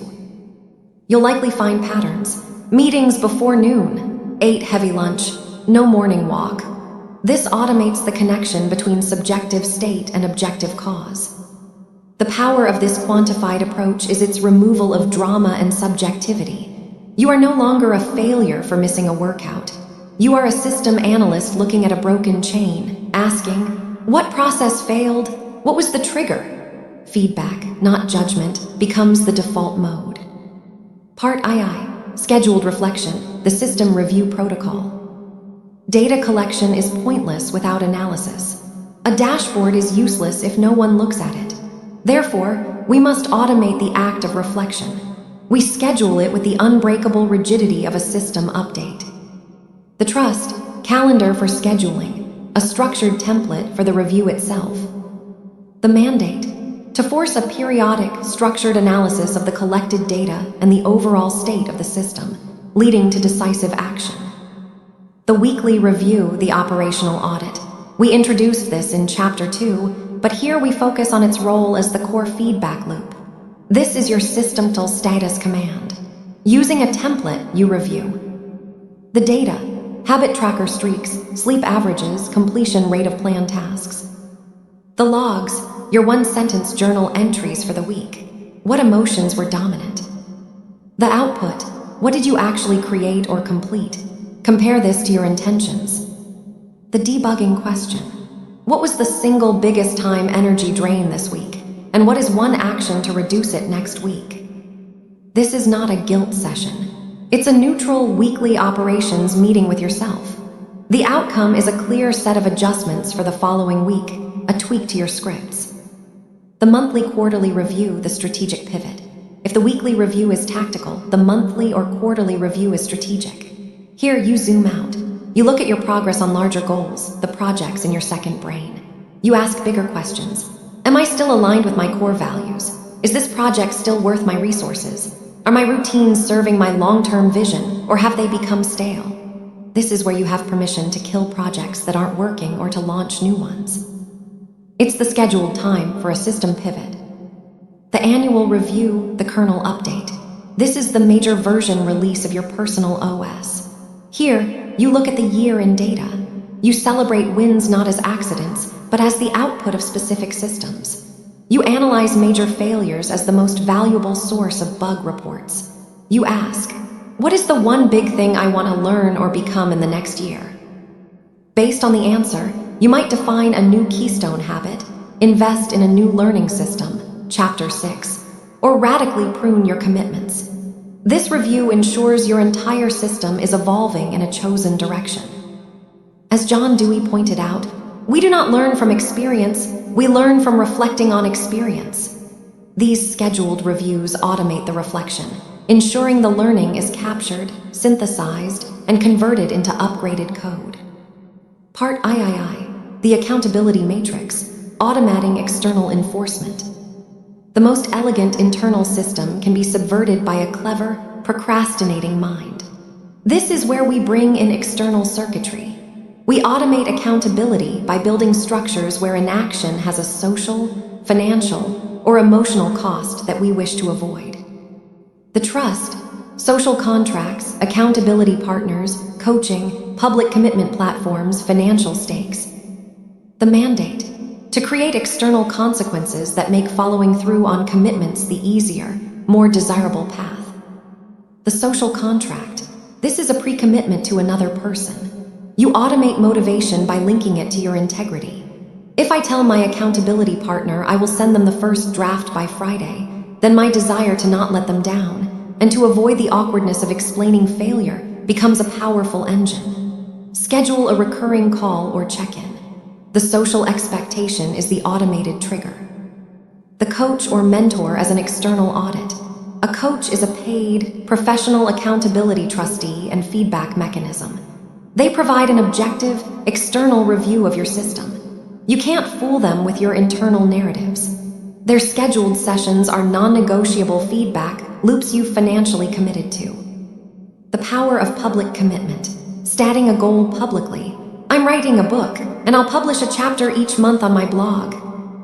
You'll likely find patterns. Meetings before noon, 8 heavy lunch, no morning walk. This automates the connection between subjective state and objective cause. The power of this quantified approach is its removal of drama and subjectivity. You are no longer a failure for missing a workout. You are a system analyst looking at a broken chain, asking, what process failed? What was the trigger? Feedback, not judgment, becomes the default mode. Part II, scheduled reflection, the system review protocol. Data collection is pointless without analysis. A dashboard is useless if no one looks at it. Therefore, we must automate the act of reflection. We schedule it with the unbreakable rigidity of a system update. The trust, calendar for scheduling, a structured template for the review itself. The mandate, to force a periodic, structured analysis of the collected data and the overall state of the system, leading to decisive action. The weekly review, the operational audit. We introduced this in Chapter 2, but here we focus on its role as the core feedback loop. This is your systemtal status command. Using a template, you review the data, habit tracker streaks, sleep averages, completion rate of planned tasks. The logs, your one-sentence journal entries for the week. What emotions were dominant? The output, what did you actually create or complete? Compare this to your intentions. The debugging question, what was the single biggest time energy drain this week? And what is one action to reduce it next week? This is not a guilt session. It's a neutral weekly operations meeting with yourself. The outcome is a clear set of adjustments for the following week, a tweak to your scripts. The monthly quarterly review, the strategic pivot. If the weekly review is tactical, the monthly or quarterly review is strategic. Here you zoom out. You look at your progress on larger goals, the projects in your second brain. You ask bigger questions. Am I still aligned with my core values? Is this project still worth my resources? Are my routines serving my long-term vision, or have they become stale? This is where you have permission to kill projects that aren't working or to launch new ones. It's the scheduled time for a system pivot. The annual review, the kernel update. This is the major version release of your personal OS. Here, you look at the year in data. You celebrate wins not as accidents, but as the output of specific systems. You analyze major failures as the most valuable source of bug reports. You ask, what is the one big thing I want to learn or become in the next year? Based on the answer, you might define a new keystone habit, invest in a new learning system, Chapter 6, or radically prune your commitments. This review ensures your entire system is evolving in a chosen direction. As John Dewey pointed out, we do not learn from experience, we learn from reflecting on experience. These scheduled reviews automate the reflection, ensuring the learning is captured, synthesized, and converted into upgraded code. Part III, the accountability matrix, automating external enforcement. The most elegant internal system can be subverted by a clever, procrastinating mind. This is where we bring in external circuitry. We automate accountability by building structures where inaction has a social, financial, or emotional cost that we wish to avoid. The trust, social contracts, accountability partners, coaching, public commitment platforms, financial stakes. The mandate, to create external consequences that make following through on commitments the easier, more desirable path. The social contract, this is a pre-commitment to another person. You automate motivation by linking it to your integrity. If I tell my accountability partner I will send them the first draft by Friday, then my desire to not let them down, and to avoid the awkwardness of explaining failure, becomes a powerful engine. Schedule a recurring call or check-in. The social expectation is the automated trigger. The coach or mentor as an external audit. A coach is a paid, professional accountability trustee and feedback mechanism. They provide an objective, external review of your system. You can't fool them with your internal narratives. Their scheduled sessions are non-negotiable feedback loops you've financially committed to. The power of public commitment. Stating a goal publicly. I'm writing a book, and I'll publish a chapter each month on my blog.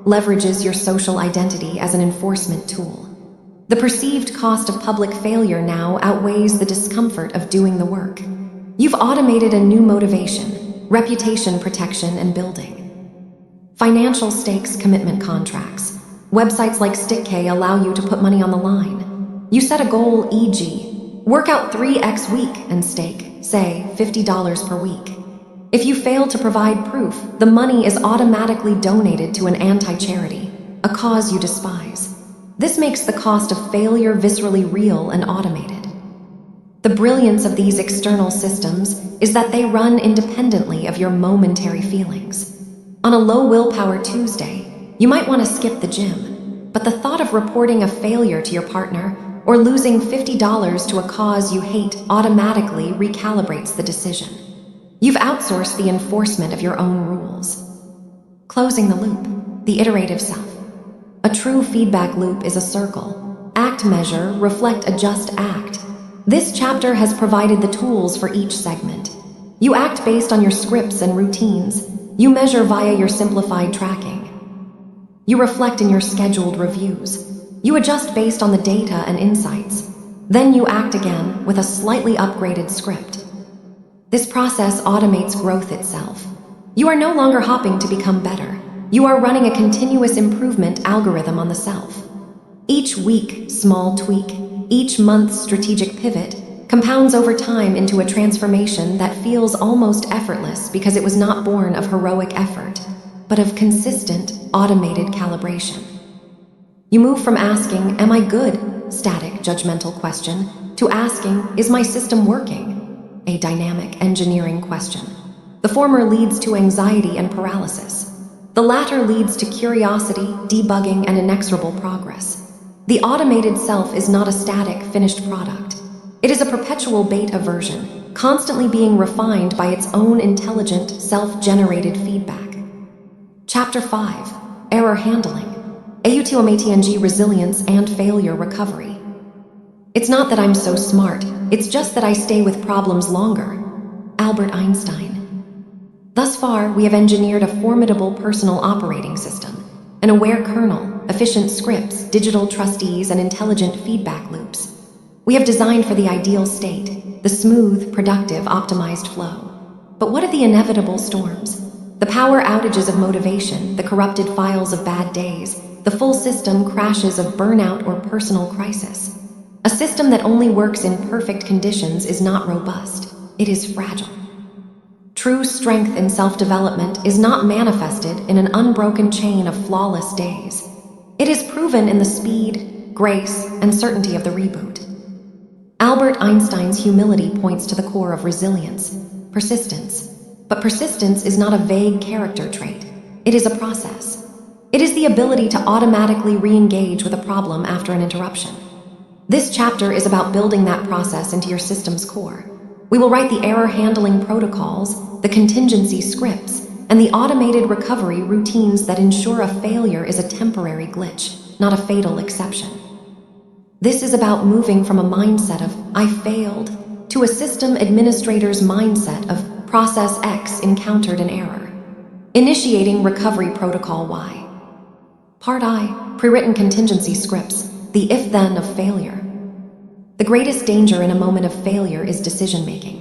Leverages your social identity as an enforcement tool. The perceived cost of public failure now outweighs the discomfort of doing the work. You've automated a new motivation, reputation protection and building. Financial stakes commitment contracts. Websites like StickK allow you to put money on the line. You set a goal, e.g., work out 3x week and stake, say, $50 per week. If you fail to provide proof, the money is automatically donated to an anti-charity, a cause you despise. This makes the cost of failure viscerally real and automated. The brilliance of these external systems is that they run independently of your momentary feelings. On a low willpower Tuesday, you might want to skip the gym, but the thought of reporting a failure to your partner or losing $50 to a cause you hate automatically recalibrates the decision. You've outsourced the enforcement of your own rules. Closing the loop, the iterative self. A true feedback loop is a circle. Act, measure, reflect, adjust, act. This chapter has provided the tools for each segment. You act based on your scripts and routines. You measure via your simplified tracking. You reflect in your scheduled reviews. You adjust based on the data and insights. Then you act again with a slightly upgraded script. This process automates growth itself. You are no longer hopping to become better. You are running a continuous improvement algorithm on the self. Each week, small tweak. Each month, strategic pivot compounds over time into a transformation that feels almost effortless because it was not born of heroic effort, but of consistent, automated calibration. You move from asking, "Am I good?" static, judgmental question, to asking, "Is my system working?" a dynamic, engineering question. The former leads to anxiety and paralysis. The latter leads to curiosity, debugging, and inexorable progress. The automated self is not a static, finished product. It is a perpetual beta version, constantly being refined by its own intelligent, self-generated feedback. Chapter 5, Error Handling, AUTOMATNG Resilience and Failure Recovery. It's not that I'm so smart, it's just that I stay with problems longer. Albert Einstein. Thus far, we have engineered a formidable personal operating system, an aware kernel, efficient scripts, digital trustees, and intelligent feedback loops. We have designed for the ideal state, the smooth, productive, optimized flow. But what of the inevitable storms? The power outages of motivation, the corrupted files of bad days, the full system crashes of burnout or personal crisis. A system that only works in perfect conditions is not robust. It is fragile. True strength in self-development is not manifested in an unbroken chain of flawless days. It is proven in the speed, grace, and certainty of the reboot. Albert Einstein's humility points to the core of resilience, persistence. But persistence is not a vague character trait. It is a process. It is the ability to automatically re-engage with a problem after an interruption. This chapter is about building that process into your system's core. We will write the error handling protocols, the contingency scripts, and the automated recovery routines that ensure a failure is a temporary glitch, not a fatal exception. This is about moving from a mindset of "I failed" to a system administrator's mindset of "Process X encountered an error." Initiating Recovery Protocol Y. Part I, Pre-written contingency scripts, the if-then of failure. The greatest danger in a moment of failure is decision-making.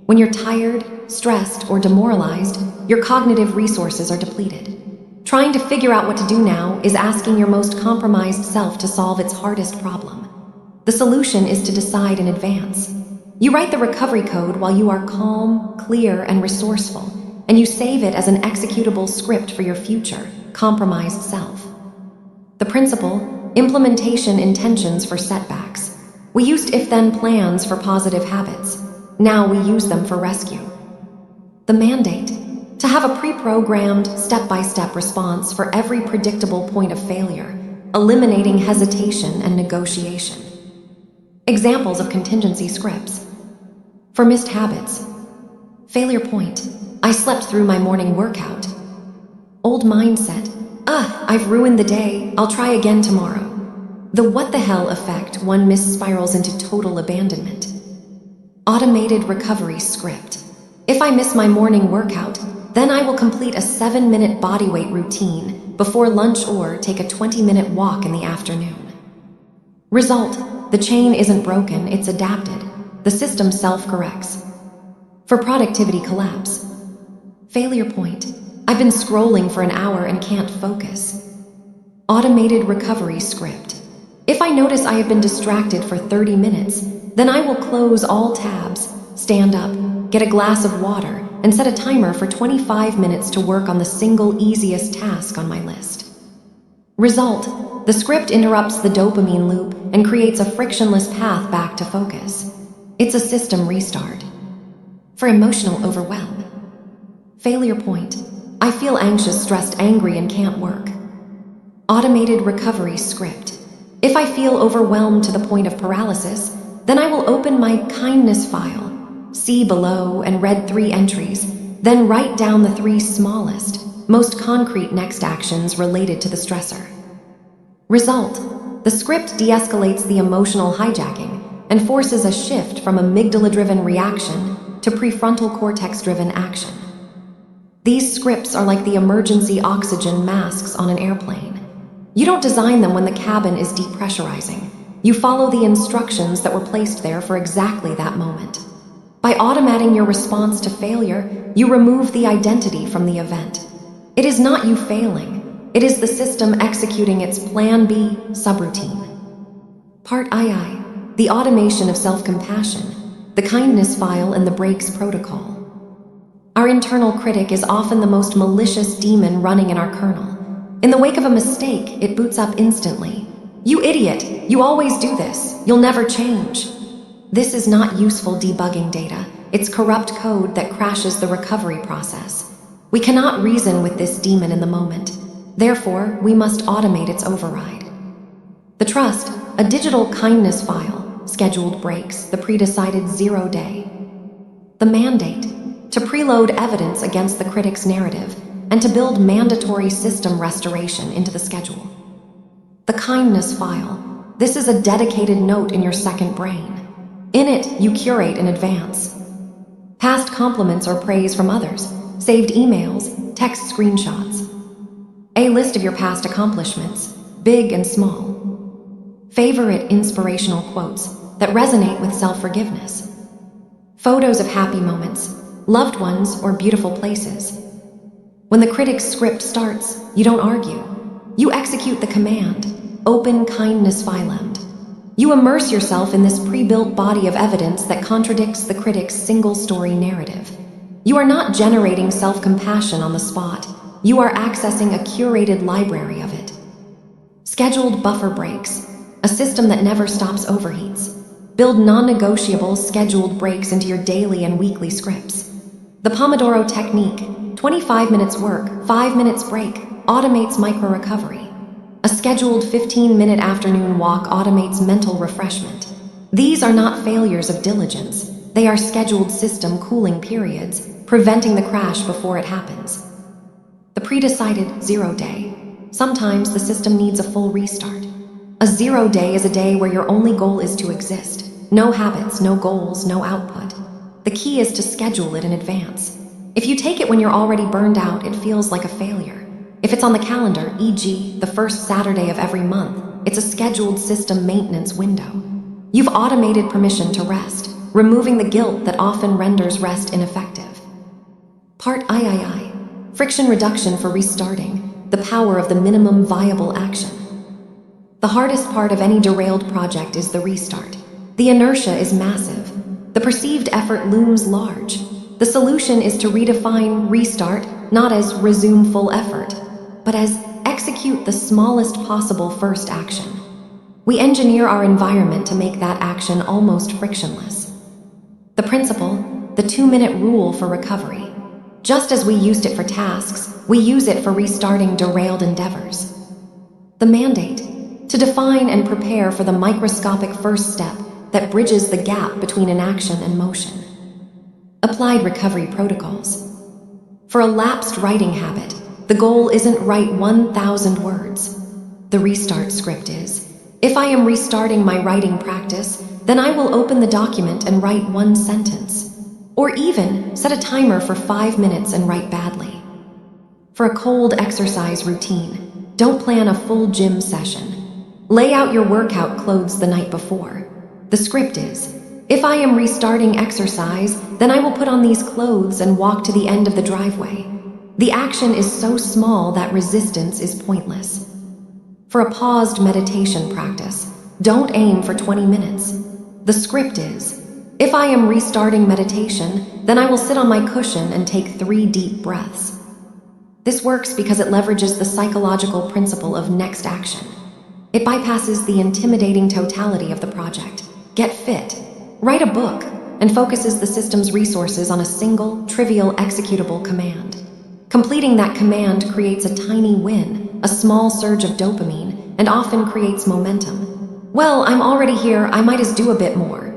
When you're tired, stressed, or demoralized, your cognitive resources are depleted. Trying to figure out what to do now is asking your most compromised self to solve its hardest problem. The solution is to decide in advance. You write the recovery code while you are calm, clear, and resourceful, and you save it as an executable script for your future, compromised self. The principle, implementation intentions for setbacks. We used if-then plans for positive habits. Now we use them for rescue. The mandate, to have a pre-programmed, step-by-step response for every predictable point of failure, eliminating hesitation and negotiation. Examples of contingency scripts. For missed habits. Failure point. I slept through my morning workout. Old mindset. I've ruined the day. I'll try again tomorrow. The what the hell effect. One spirals into total abandonment. Automated recovery script. If I miss my morning workout, then I will complete a 7-minute bodyweight routine before lunch or take a 20-minute walk in the afternoon. Result. The chain isn't broken, it's adapted. The system self-corrects. For productivity collapse. Failure point. I've been scrolling for an hour and can't focus. Automated recovery script. If I notice I have been distracted for 30 minutes, then I will close all tabs, stand up, get a glass of water, and set a timer for 25 minutes to work on the single easiest task on my list. Result. The script interrupts the dopamine loop and creates a frictionless path back to focus. It's a system restart. For emotional overwhelm. Failure point. I feel anxious, stressed, angry, and can't work. Automated recovery script. If I feel overwhelmed to the point of paralysis, then I will open my kindness file, see below, and read 3 entries, then write down the 3 smallest, most concrete next actions related to the stressor. Result. The script de-escalates the emotional hijacking and forces a shift from amygdala-driven reaction to prefrontal cortex-driven action. These scripts are like the emergency oxygen masks on an airplane. You don't design them when the cabin is depressurizing. You follow the instructions that were placed there for exactly that moment. By automating your response to failure, you remove the identity from the event. It is not you failing. It is the system executing its Plan B subroutine. Part II, the automation of self-compassion, the kindness file and the breaks protocol. Our internal critic is often the most malicious demon running in our kernel. In the wake of a mistake, it boots up instantly. You idiot, you always do this. You'll never change. This is not useful debugging data. It's corrupt code that crashes the recovery process. We cannot reason with this demon in the moment. Therefore, we must automate its override. The trust, a digital kindness file, scheduled breaks, the pre-decided 0 day. The mandate, to preload evidence against the critic's narrative and to build mandatory system restoration into the schedule. The kindness file, this is a dedicated note in your second brain. In it, you curate in advance. Past compliments or praise from others, saved emails, text screenshots. A list of your past accomplishments, big and small. Favorite inspirational quotes that resonate with self-forgiveness. Photos of happy moments, loved ones, or beautiful places. When the critic's script starts, you don't argue. You execute the command, open kindness philemmed. You immerse yourself in this pre-built body of evidence that contradicts the critic's single-story narrative. You are not generating self-compassion on the spot. You are accessing a curated library of it. Scheduled buffer breaks, a system that never stops overheats. Build non-negotiable scheduled breaks into your daily and weekly scripts. The Pomodoro technique, 25 minutes work, 5 minutes break, automates micro-recovery. A scheduled 15-minute afternoon walk automates mental refreshment. These are not failures of diligence. They are scheduled system cooling periods, preventing the crash before it happens. The pre-decided 0 day. Sometimes the system needs a full restart. A 0 day is a day where your only goal is to exist. No habits, no goals, no output. The key is to schedule it in advance. If you take it when you're already burned out, it feels like a failure. If it's on the calendar, e.g., the first Saturday of every month, it's a scheduled system maintenance window. You've automated permission to rest, removing the guilt that often renders rest ineffective. Part III. Friction reduction for restarting, the power of the minimum viable action. The hardest part of any derailed project is the restart. The inertia is massive. The perceived effort looms large. The solution is to redefine restart not as resume full effort, but as execute the smallest possible first action. We engineer our environment to make that action almost frictionless. The principle, the 2-minute rule for recovery. Just as we used it for tasks, we use it for restarting derailed endeavors. The mandate, to define and prepare for the microscopic first step that bridges the gap between inaction and motion. Applied recovery protocols. For a lapsed writing habit, the goal isn't write 1,000 words. The restart script is, if I am restarting my writing practice, then I will open the document and write 1 sentence. Or even set a timer for 5 minutes and write badly. For a cold exercise routine, don't plan a full gym session. Lay out your workout clothes the night before. The script is, if I am restarting exercise, then I will put on these clothes and walk to the end of the driveway. The action is so small that resistance is pointless. For a paused meditation practice, don't aim for 20 minutes. The script is, if I am restarting meditation, then I will sit on my cushion and take 3 deep breaths. This works because it leverages the psychological principle of next action. It bypasses the intimidating totality of the project. Get fit, write a book, and focuses the system's resources on a single, trivial, executable command. Completing that command creates a tiny win, a small surge of dopamine, and often creates momentum. Well, I'm already here, I might as do a bit more.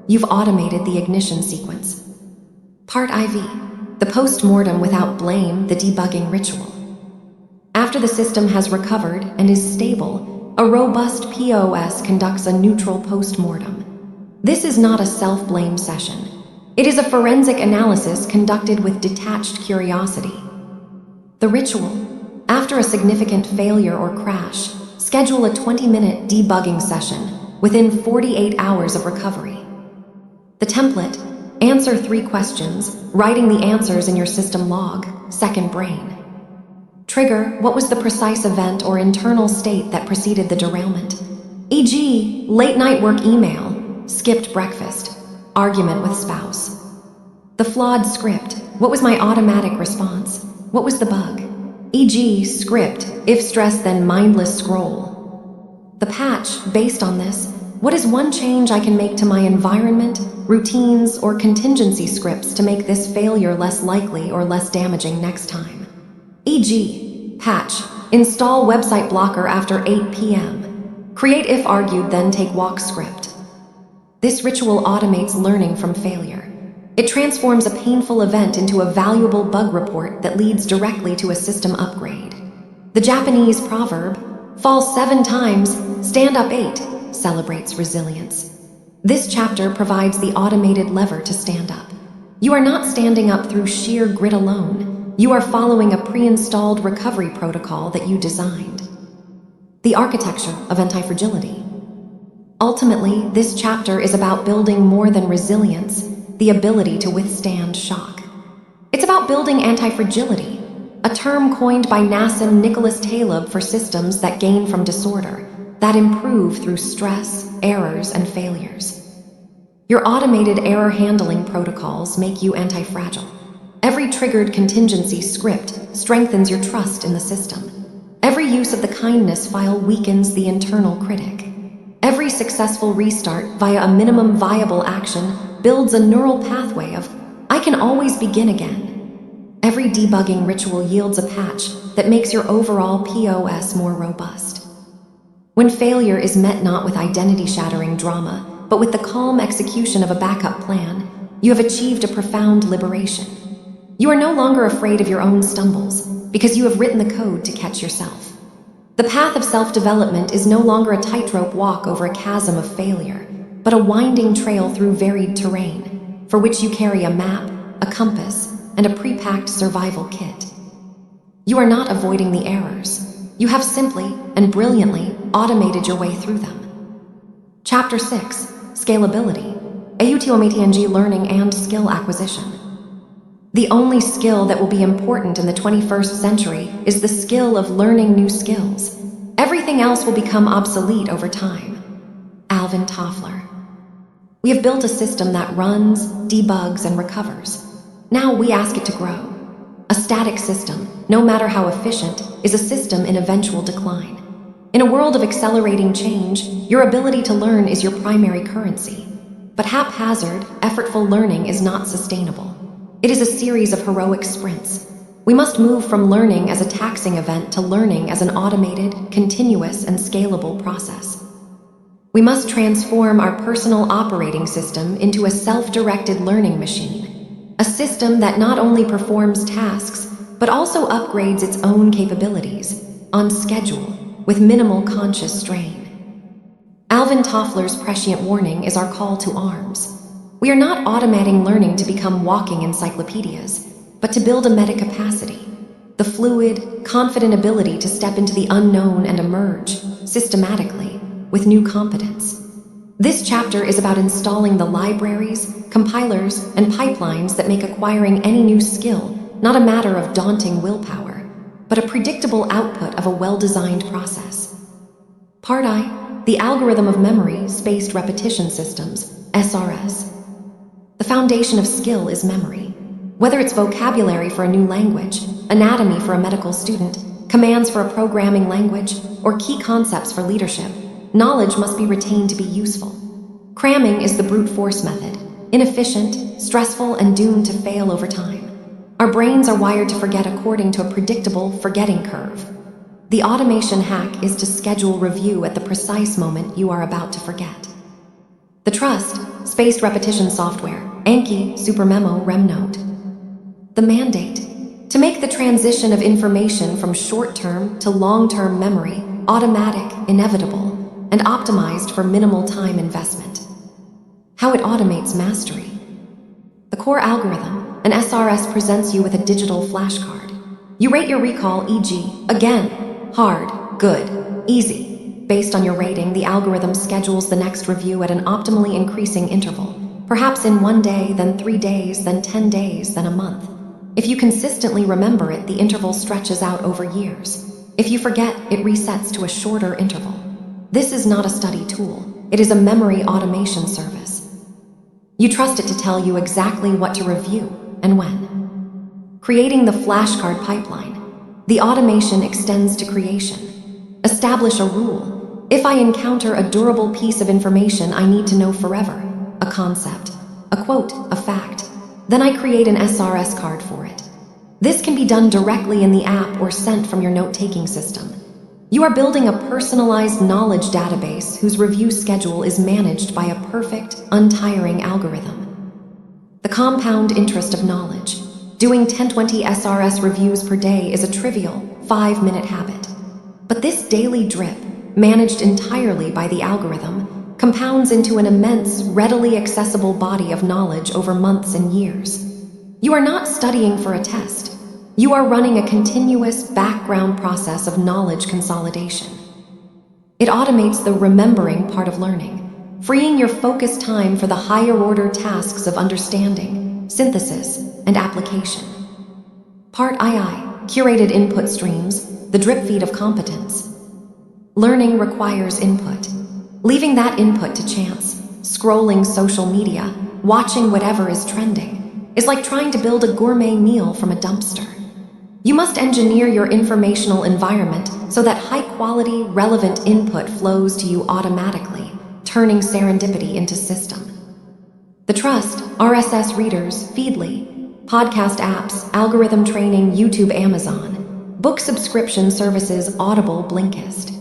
You've automated the ignition sequence. Part IV. The post-mortem without blame, the debugging ritual. After the system has recovered and is stable, a robust POS conducts a neutral post-mortem. This is not a self-blame session. It is a forensic analysis conducted with detached curiosity. The ritual. After a significant failure or crash, schedule a 20-minute debugging session within 48 hours of recovery. The template. Answer 3 questions, writing the answers in your system log, second brain. Trigger. What was the precise event or internal state that preceded the derailment? E.g., late-night work email, skipped breakfast, argument with spouse. The flawed script. What was my automatic response? What was the bug? E.g., script, if stressed then mindless scroll. The patch, based on this, what is one change I can make to my environment, routines, or contingency scripts to make this failure less likely or less damaging next time? E.g., patch, install website blocker after 8 p.m. Create if argued then take walk script. This ritual automates learning from failure. It transforms a painful event into a valuable bug report that leads directly to a system upgrade. The Japanese proverb, fall 7 times, stand up 8, celebrates resilience. This chapter provides the automated lever to stand up. You are not standing up through sheer grit alone. You are following a pre-installed recovery protocol that you designed. The architecture of anti-fragility. Ultimately, this chapter is about building more than resilience, the ability to withstand shock. It's about building anti-fragility, a term coined by Nassim Nicholas Taleb for systems that gain from disorder, that improve through stress, errors, and failures. Your automated error handling protocols make you anti-fragile. Every triggered contingency script strengthens your trust in the system. Every use of the kindness file weakens the internal critic. Every successful restart via a minimum viable action builds a neural pathway of, I can always begin again. Every debugging ritual yields a patch that makes your overall POS more robust. When failure is met not with identity-shattering drama, but with the calm execution of a backup plan, you have achieved a profound liberation. You are no longer afraid of your own stumbles, because you have written the code to catch yourself. The path of self-development is no longer a tightrope walk over a chasm of failure, but a winding trail through varied terrain, for which you carry a map, a compass, and a pre-packed survival kit. You are not avoiding the errors. You have simply and brilliantly automated your way through them. Chapter 6. Scalability. AUTOMATNG Learning and Skill Acquisition. The only skill that will be important in the 21st century is the skill of learning new skills. Everything else will become obsolete over time. Alvin Toffler. We have built a system that runs, debugs, and recovers. Now we ask it to grow. A static system, no matter how efficient, is a system in eventual decline. In a world of accelerating change, your ability to learn is your primary currency. But haphazard, effortful learning is not sustainable. It is a series of heroic sprints. We must move from learning as a taxing event to learning as an automated, continuous, and scalable process. We must transform our personal operating system into a self-directed learning machine, a system that not only performs tasks, but also upgrades its own capabilities, on schedule, with minimal conscious strain. Alvin Toffler's prescient warning is our call to arms. We are not automating learning to become walking encyclopedias, but to build a meta-capacity, the fluid, confident ability to step into the unknown and emerge, systematically, with new competence. This chapter is about installing the libraries, compilers, and pipelines that make acquiring any new skill not a matter of daunting willpower, but a predictable output of a well-designed process. Part I, the algorithm of memory spaced repetition systems, SRS. The foundation of skill is memory. Whether it's vocabulary for a new language, anatomy for a medical student, commands for a programming language, or key concepts for leadership, knowledge must be retained to be useful. Cramming is the brute force method, inefficient, stressful, and doomed to fail over time. Our brains are wired to forget according to a predictable forgetting curve. The automation hack is to schedule review at the precise moment you are about to forget. The trust, spaced repetition software, Anki, SuperMemo, RemNote. The mandate, to make the transition of information from short-term to long-term memory automatic, inevitable, and optimized for minimal time investment. How it automates mastery. The core algorithm, an SRS, presents you with a digital flashcard. You rate your recall, e.g., again, hard, good, easy. Based on your rating, the algorithm schedules the next review at an optimally increasing interval, perhaps in 1 day, then 3 days, then 10 days, then a month. If you consistently remember it, the interval stretches out over years. If you forget, it resets to a shorter interval. This is not a study tool. It is a memory automation service. You trust it to tell you exactly what to review and when. Creating the flashcard pipeline. The automation extends to creation. Establish a rule. If I encounter a durable piece of information I need to know forever, a concept, a quote, a fact, then I create an SRS card for it. This can be done directly in the app or sent from your note-taking system. You are building a personalized knowledge database whose review schedule is managed by a perfect, untiring algorithm. The compound interest of knowledge. Doing 10-20 SRS reviews per day is a trivial, 5-minute habit. But this daily drip, managed entirely by the algorithm, compounds into an immense, readily accessible body of knowledge over months and years. You are not studying for a test. You are running a continuous background process of knowledge consolidation. It automates the remembering part of learning, freeing your focused time for the higher-order tasks of understanding, synthesis, and application. Part II, curated input streams, the drip feed of competence. Learning requires input. Leaving that input to chance, scrolling social media, watching whatever is trending, is like trying to build a gourmet meal from a dumpster. You must engineer your informational environment so that high-quality, relevant input flows to you automatically, turning serendipity into system. The Trust, RSS readers, Feedly, podcast apps, algorithm training, YouTube, Amazon, book subscription services, Audible, Blinkist.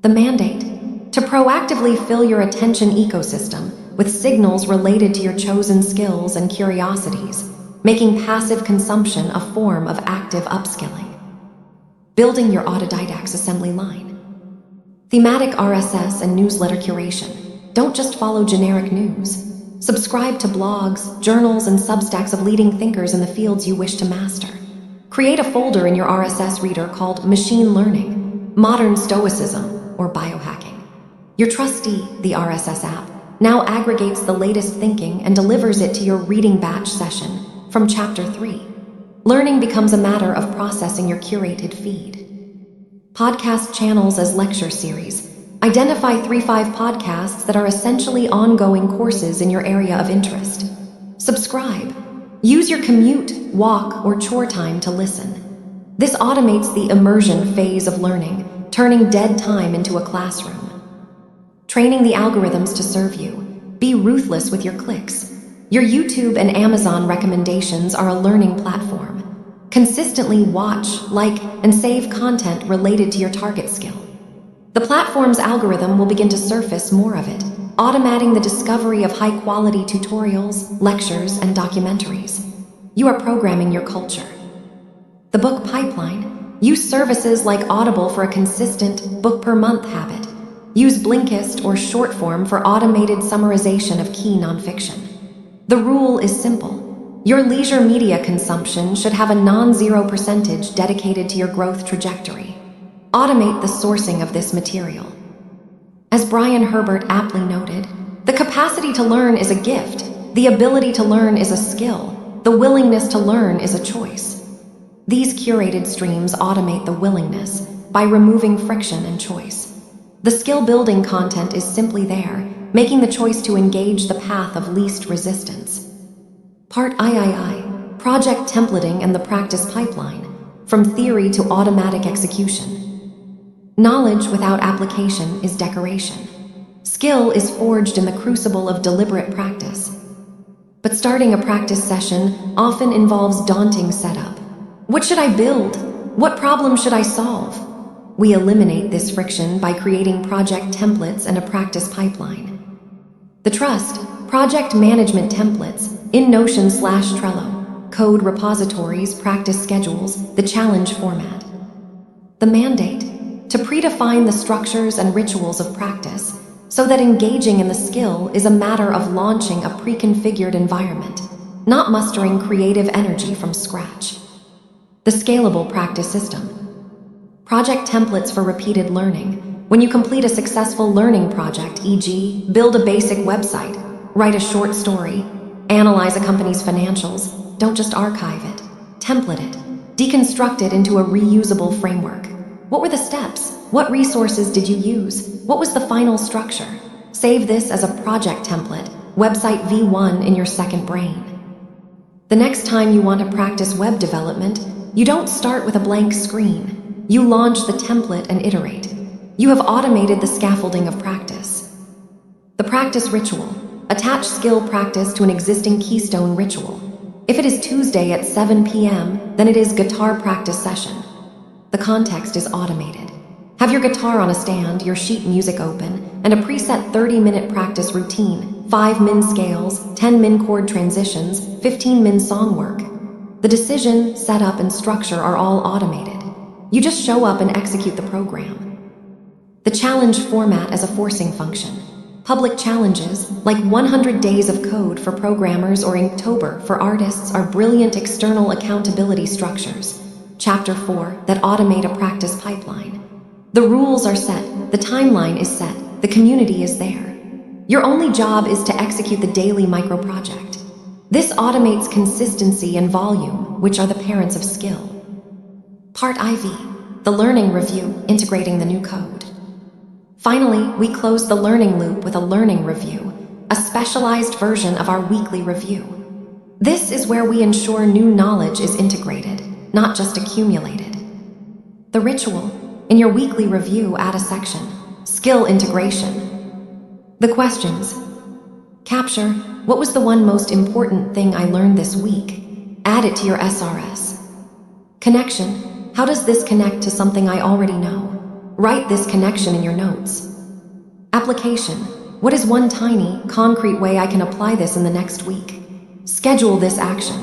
The mandate, to proactively fill your attention ecosystem with signals related to your chosen skills and curiosities, making passive consumption a form of active upskilling. Building your autodidact's assembly line. Thematic RSS and newsletter curation. Don't just follow generic news. Subscribe to blogs, journals, and substacks of leading thinkers in the fields you wish to master. Create a folder in your RSS reader called Machine Learning, Modern Stoicism, or Biohacking. Your trusty, the RSS app, now aggregates the latest thinking and delivers it to your reading batch session from Chapter 3. Learning becomes a matter of processing your curated feed. Podcast channels as lecture series. Identify 3-5 podcasts that are essentially ongoing courses in your area of interest. Subscribe. Use your commute, walk, or chore time to listen. This automates the immersion phase of learning, turning dead time into a classroom. Training the algorithms to serve you. Be ruthless with your clicks. Your YouTube and Amazon recommendations are a learning platform. Consistently watch, like, and save content related to your target skill. The platform's algorithm will begin to surface more of it, automating the discovery of high-quality tutorials, lectures, and documentaries. You are programming your culture. The book pipeline. Use services like Audible for a consistent book-per-month habit. Use Blinkist or Shortform for automated summarization of key nonfiction. The rule is simple. Your leisure media consumption should have a non-zero percentage dedicated to your growth trajectory. Automate the sourcing of this material. As Brian Herbert aptly noted, the capacity to learn is a gift, the ability to learn is a skill, the willingness to learn is a choice. These curated streams automate the willingness by removing friction and choice. The skill-building content is simply there, making the choice to engage the path of least resistance. Part III, project templating and the practice pipeline, from theory to automatic execution. Knowledge without application is decoration. Skill is forged in the crucible of deliberate practice. But starting a practice session often involves daunting setup. What should I build? What problem should I solve? We eliminate this friction by creating project templates and a practice pipeline. The Trust, project management templates, in Notion/Trello, code repositories, practice schedules, the challenge format. The mandate, to predefine the structures and rituals of practice, so that engaging in the skill is a matter of launching a pre-configured environment, not mustering creative energy from scratch. The scalable practice system. Project templates for repeated learning. When you complete a successful learning project, e.g., build a basic website, write a short story, analyze a company's financials, don't just archive it, template it, deconstruct it into a reusable framework. What were the steps? What resources did you use? What was the final structure? Save this as a project template, website V1 in your second brain. The next time you want to practice web development, you don't start with a blank screen. You launch the template and iterate. You have automated the scaffolding of practice. The practice ritual. Attach skill practice to an existing keystone ritual. If it is Tuesday at 7 p.m., then it is guitar practice session. The context is automated. Have your guitar on a stand, your sheet music open, and a preset 30-minute practice routine, 5-min scales, 10-min chord transitions, 15-min song work. The decision, setup, and structure are all automated. You just show up and execute the program. The challenge format as a forcing function. Public challenges, like 100 days of code for programmers or Inktober for artists, are brilliant external accountability structures. Chapter 4, that automate a practice pipeline. The rules are set, the timeline is set, the community is there. Your only job is to execute the daily micro-project. This automates consistency and volume, which are the parents of skill. Part IV, the learning review, integrating the new code. Finally, we close the learning loop with a learning review, a specialized version of our weekly review. This is where we ensure new knowledge is integrated, not just accumulated. The ritual. In your weekly review, add a section, skill integration. The questions. Capture, what was the one most important thing I learned this week? Add it to your SRS. Connection, how does this connect to something I already know? Write this connection in your notes. Application, what is one tiny, concrete way I can apply this in the next week? Schedule this action.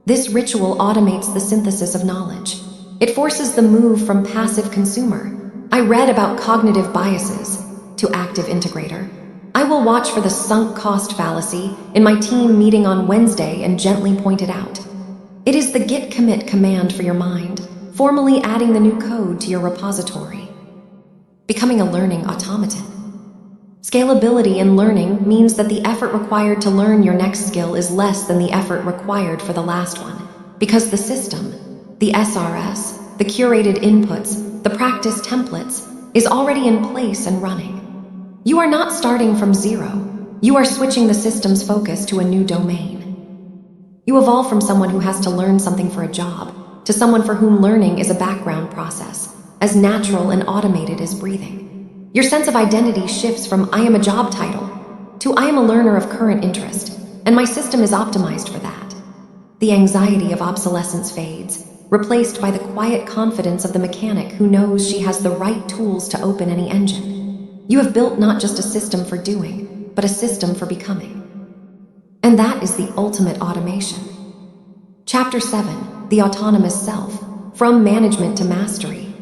This ritual automates the synthesis of knowledge. It forces the move from passive consumer, I read about cognitive biases, to active integrator. I will watch for the sunk cost fallacy in my team meeting on Wednesday and gently point it out. It is the git commit command for your mind, formally adding the new code to your repository. Becoming a learning automaton. Scalability in learning means that the effort required to learn your next skill is less than the effort required for the last one, because the system, the SRS, the curated inputs, the practice templates, is already in place and running. You are not starting from zero. You are switching the system's focus to a new domain. You evolve from someone who has to learn something for a job to someone for whom learning is a background process, as natural and automated as breathing. Your sense of identity shifts from I am a job title to I am a learner of current interest, and my system is optimized for that. The anxiety of obsolescence fades, replaced by the quiet confidence of the mechanic who knows she has the right tools to open any engine. You have built not just a system for doing, but a system for becoming. And that is the ultimate automation. Chapter 7, The Autonomous Self, From Management to Mastery.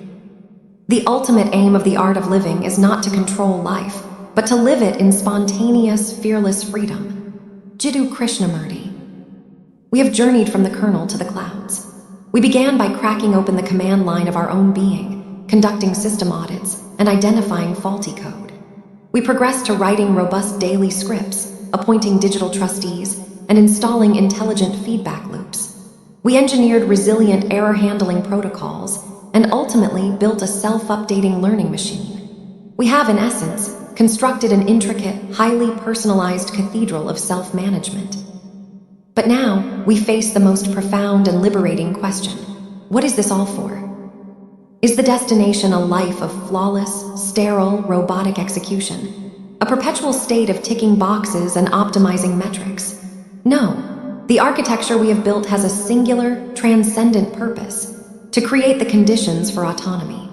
The ultimate aim of the art of living is not to control life, but to live it in spontaneous, fearless freedom. Jiddu Krishnamurti. We have journeyed from the kernel to the clouds. We began by cracking open the command line of our own being, conducting system audits, and identifying faulty code. We progressed to writing robust daily scripts, appointing digital trustees, and installing intelligent feedback loops. We engineered resilient error-handling protocols, and ultimately built a self-updating learning machine. We have, in essence, constructed an intricate, highly personalized cathedral of self-management. But now, we face the most profound and liberating question. What is this all for? Is the destination a life of flawless, sterile, robotic execution? A perpetual state of ticking boxes and optimizing metrics? No. The architecture we have built has a singular, transcendent purpose: to create the conditions for autonomy.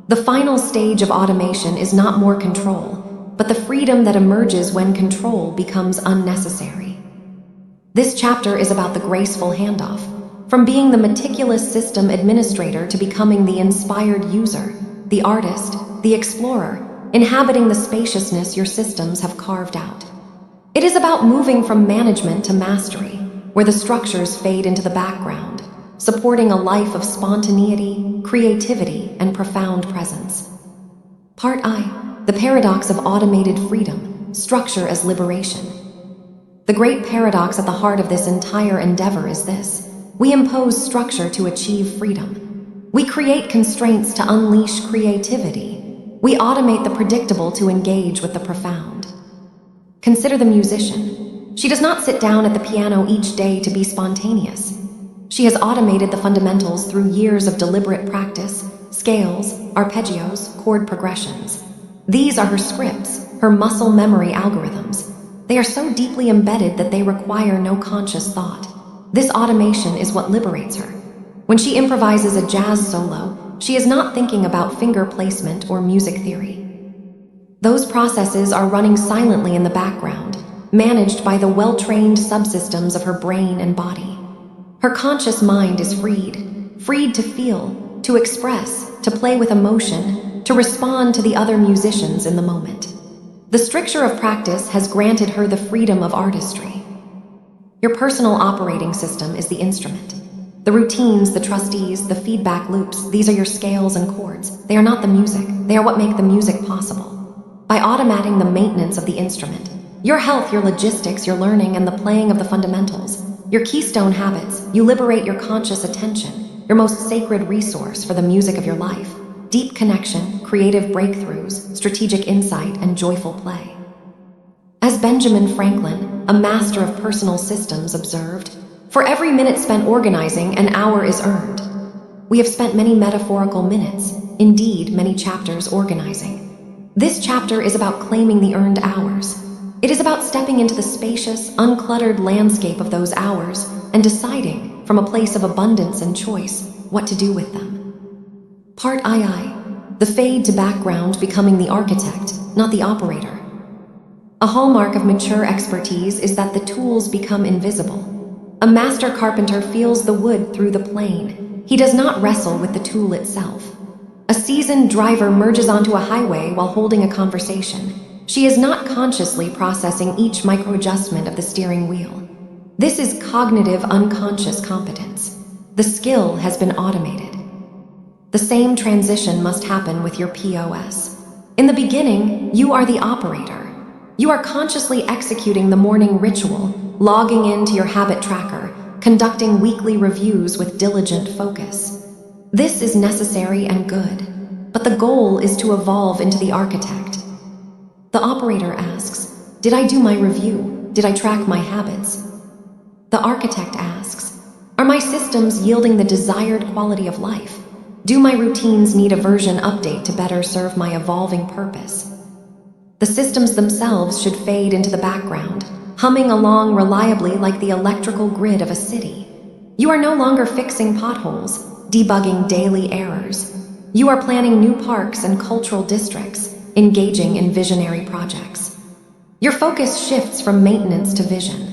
The final stage of automation is not more control, but the freedom that emerges when control becomes unnecessary. This chapter is about the graceful handoff, from being the meticulous system administrator to becoming the inspired user, the artist, the explorer, inhabiting the spaciousness your systems have carved out. It is about moving from management to mastery, where the structures fade into the background, supporting a life of spontaneity, creativity, and profound presence. Part I, the paradox of automated freedom, structure as liberation. The great paradox at the heart of this entire endeavor is this: we impose structure to achieve freedom. We create constraints to unleash creativity. We automate the predictable to engage with the profound. Consider the musician. She does not sit down at the piano each day to be spontaneous. She has automated the fundamentals through years of deliberate practice, scales, arpeggios, chord progressions. These are her scripts, her muscle memory algorithms. They are so deeply embedded that they require no conscious thought. This automation is what liberates her. When she improvises a jazz solo, she is not thinking about finger placement or music theory. Those processes are running silently in the background, managed by the well-trained subsystems of her brain and body. Her conscious mind is freed to feel, to express, to play with emotion, to respond to the other musicians in the moment. The stricture of practice has granted her the freedom of artistry. Your personal operating system is the instrument. The routines, the trustees, the feedback loops, these are your scales and chords. They are not the music. They are what make the music possible. By automating the maintenance of the instrument, Your health, your logistics, your learning, and the playing of the fundamentals. Your keystone habits, you liberate your conscious attention, your most sacred resource for the music of your life. Deep connection, creative breakthroughs, strategic insight, and joyful play. As Benjamin Franklin, a master of personal systems, observed, "For every minute spent organizing, an hour is earned." We have spent many metaphorical minutes, indeed many chapters, organizing. This chapter is about claiming the earned hours. It is about stepping into the spacious, uncluttered landscape of those hours and deciding, from a place of abundance and choice, what to do with them. Part II. The fade to background, becoming the architect, not the operator. A hallmark of mature expertise is that the tools become invisible. A master carpenter feels the wood through the plane. He does not wrestle with the tool itself. A seasoned driver merges onto a highway while holding a conversation. She is not consciously processing each microadjustment of the steering wheel. This is cognitive unconscious competence. The skill has been automated. The same transition must happen with your POS. In the beginning, you are the operator. You are consciously executing the morning ritual, logging into your habit tracker, conducting weekly reviews with diligent focus. This is necessary and good, but the goal is to evolve into the architect. The operator asks, "Did I do my review? Did I track my habits?" The architect asks, "Are my systems yielding the desired quality of life? Do my routines need a version update to better serve my evolving purpose?" The systems themselves should fade into the background, humming along reliably like the electrical grid of a city. You are no longer fixing potholes, debugging daily errors. You are planning new parks and cultural districts, engaging in visionary projects. Your focus shifts from maintenance to vision.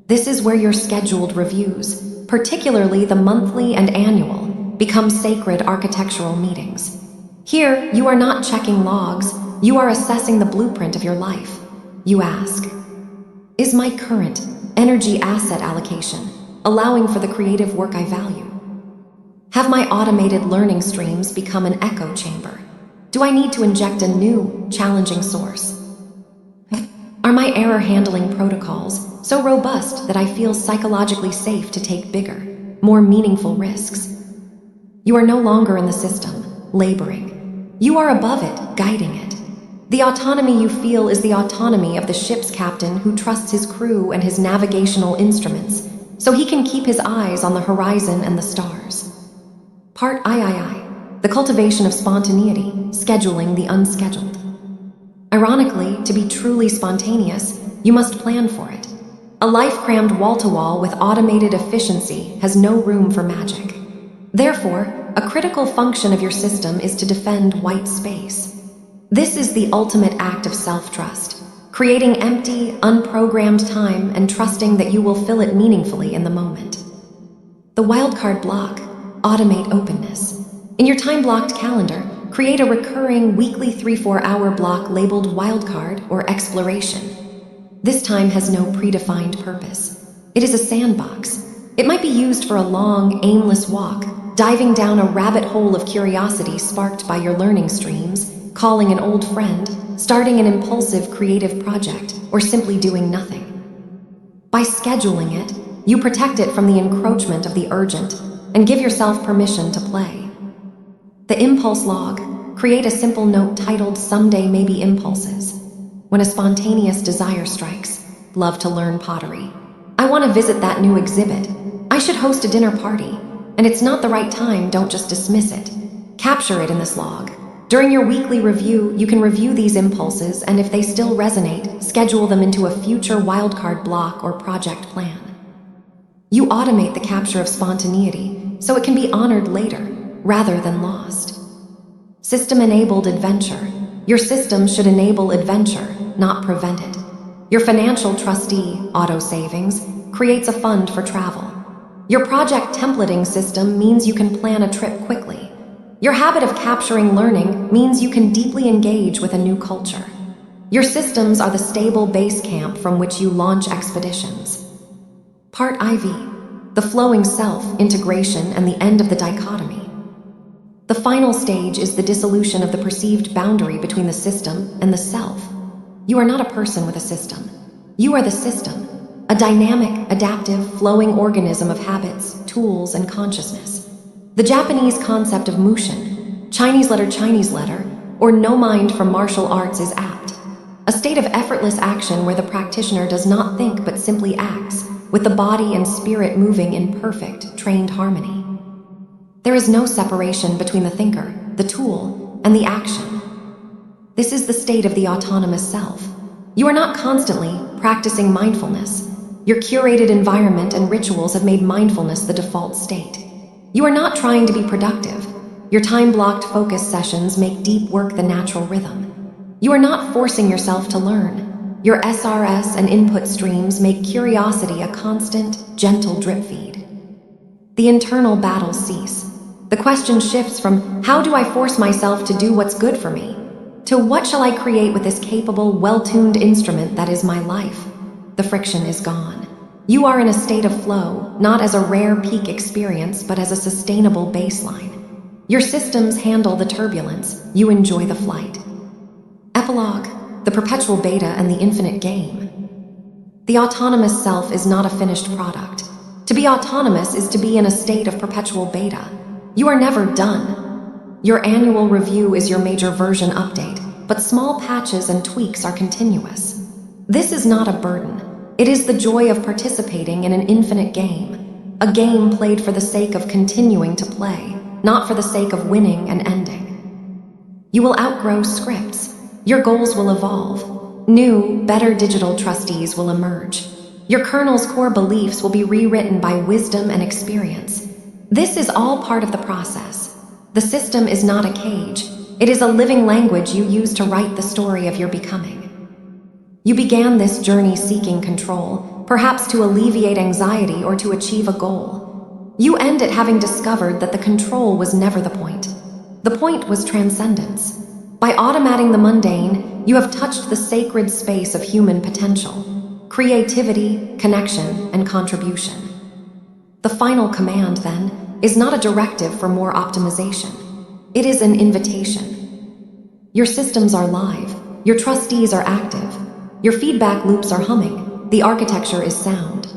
This is where your scheduled reviews, particularly the monthly and annual, become sacred architectural meetings. Here, you are not checking logs, you are assessing the blueprint of your life. You ask, "Is my current energy asset allocation allowing for the creative work I value? Have my automated learning streams become an echo chamber? Do I need to inject a new, challenging source? Are my error handling protocols so robust that I feel psychologically safe to take bigger, more meaningful risks?" You are no longer in the system, laboring. You are above it, guiding it. The autonomy you feel is the autonomy of the ship's captain who trusts his crew and his navigational instruments, so he can keep his eyes on the horizon and the stars. Part III. The cultivation of spontaneity, scheduling the unscheduled. Ironically, to be truly spontaneous, you must plan for it. A life crammed wall-to-wall with automated efficiency has no room for magic. Therefore, a critical function of your system is to defend white space. This is the ultimate act of self-trust, creating empty, unprogrammed time and trusting that you will fill it meaningfully in the moment. The wildcard block, automate openness. In your time-blocked calendar, create a recurring weekly 3-4 hour block labeled wildcard or exploration. This time has no predefined purpose. It is a sandbox. It might be used for a long, aimless walk, diving down a rabbit hole of curiosity sparked by your learning streams, calling an old friend, starting an impulsive creative project, or simply doing nothing. By scheduling it, you protect it from the encroachment of the urgent and give yourself permission to play. The impulse log. Create a simple note titled "Someday Maybe Impulses." When a spontaneous desire strikes, love to learn pottery. I want to visit that new exhibit. I should host a dinner party. And it's not the right time, don't just dismiss it. Capture it in this log. During your weekly review, you can review these impulses, and if they still resonate, schedule them into a future wildcard block or project plan. You automate the capture of spontaneity, so it can be honored later, rather than lost. System-enabled adventure. Your system should enable adventure, not prevent it. Your financial trustee, auto savings, creates a fund for travel. Your project templating system means you can plan a trip quickly. Your habit of capturing learning means you can deeply engage with a new culture. Your systems are the stable base camp from which you launch expeditions. Part IV. The flowing self, integration, and the end of the dichotomy. The final stage is the dissolution of the perceived boundary between the system and the self. You are not a person with a system. You are the system, a dynamic, adaptive, flowing organism of habits, tools, and consciousness. The Japanese concept of mushin, Chinese letter, or no mind from martial arts is apt. A state of effortless action where the practitioner does not think but simply acts, with the body and spirit moving in perfect, trained harmony. There is no separation between the thinker, the tool, and the action. This is the state of the autonomous self. You are not constantly practicing mindfulness. Your curated environment and rituals have made mindfulness the default state. You are not trying to be productive. Your time-blocked focus sessions make deep work the natural rhythm. You are not forcing yourself to learn. Your SRS and input streams make curiosity a constant, gentle drip feed. The internal battles cease. The question shifts from, how do I force myself to do what's good for me, to what shall I create with this capable, well-tuned instrument that is my life? The friction is gone. You are in a state of flow, not as a rare peak experience, but as a sustainable baseline. Your systems handle the turbulence, you enjoy the flight. Epilogue, the perpetual beta and the infinite game. The autonomous self is not a finished product. To be autonomous is to be in a state of perpetual beta. You are never done. Your annual review is your major version update, but small patches and tweaks are continuous. This is not a burden. It is the joy of participating in an infinite game, a game played for the sake of continuing to play, not for the sake of winning and ending. You will outgrow scripts. Your goals will evolve. New, better digital trustees will emerge. Your kernel's core beliefs will be rewritten by wisdom and experience. This is all part of the process. The system is not a cage. It is a living language you use to write the story of your becoming. You began this journey seeking control, perhaps to alleviate anxiety or to achieve a goal. You end it having discovered that the control was never the point. The point was transcendence. By automating the mundane, you have touched the sacred space of human potential, creativity, connection, and contribution. The final command, then, is not a directive for more optimization. It is an invitation. Your systems are live. Your trustees are active. Your feedback loops are humming. The architecture is sound.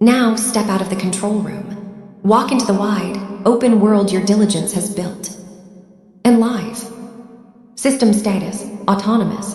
Now step out of the control room. Walk into the wide, open world your diligence has built. And live. System status, autonomous,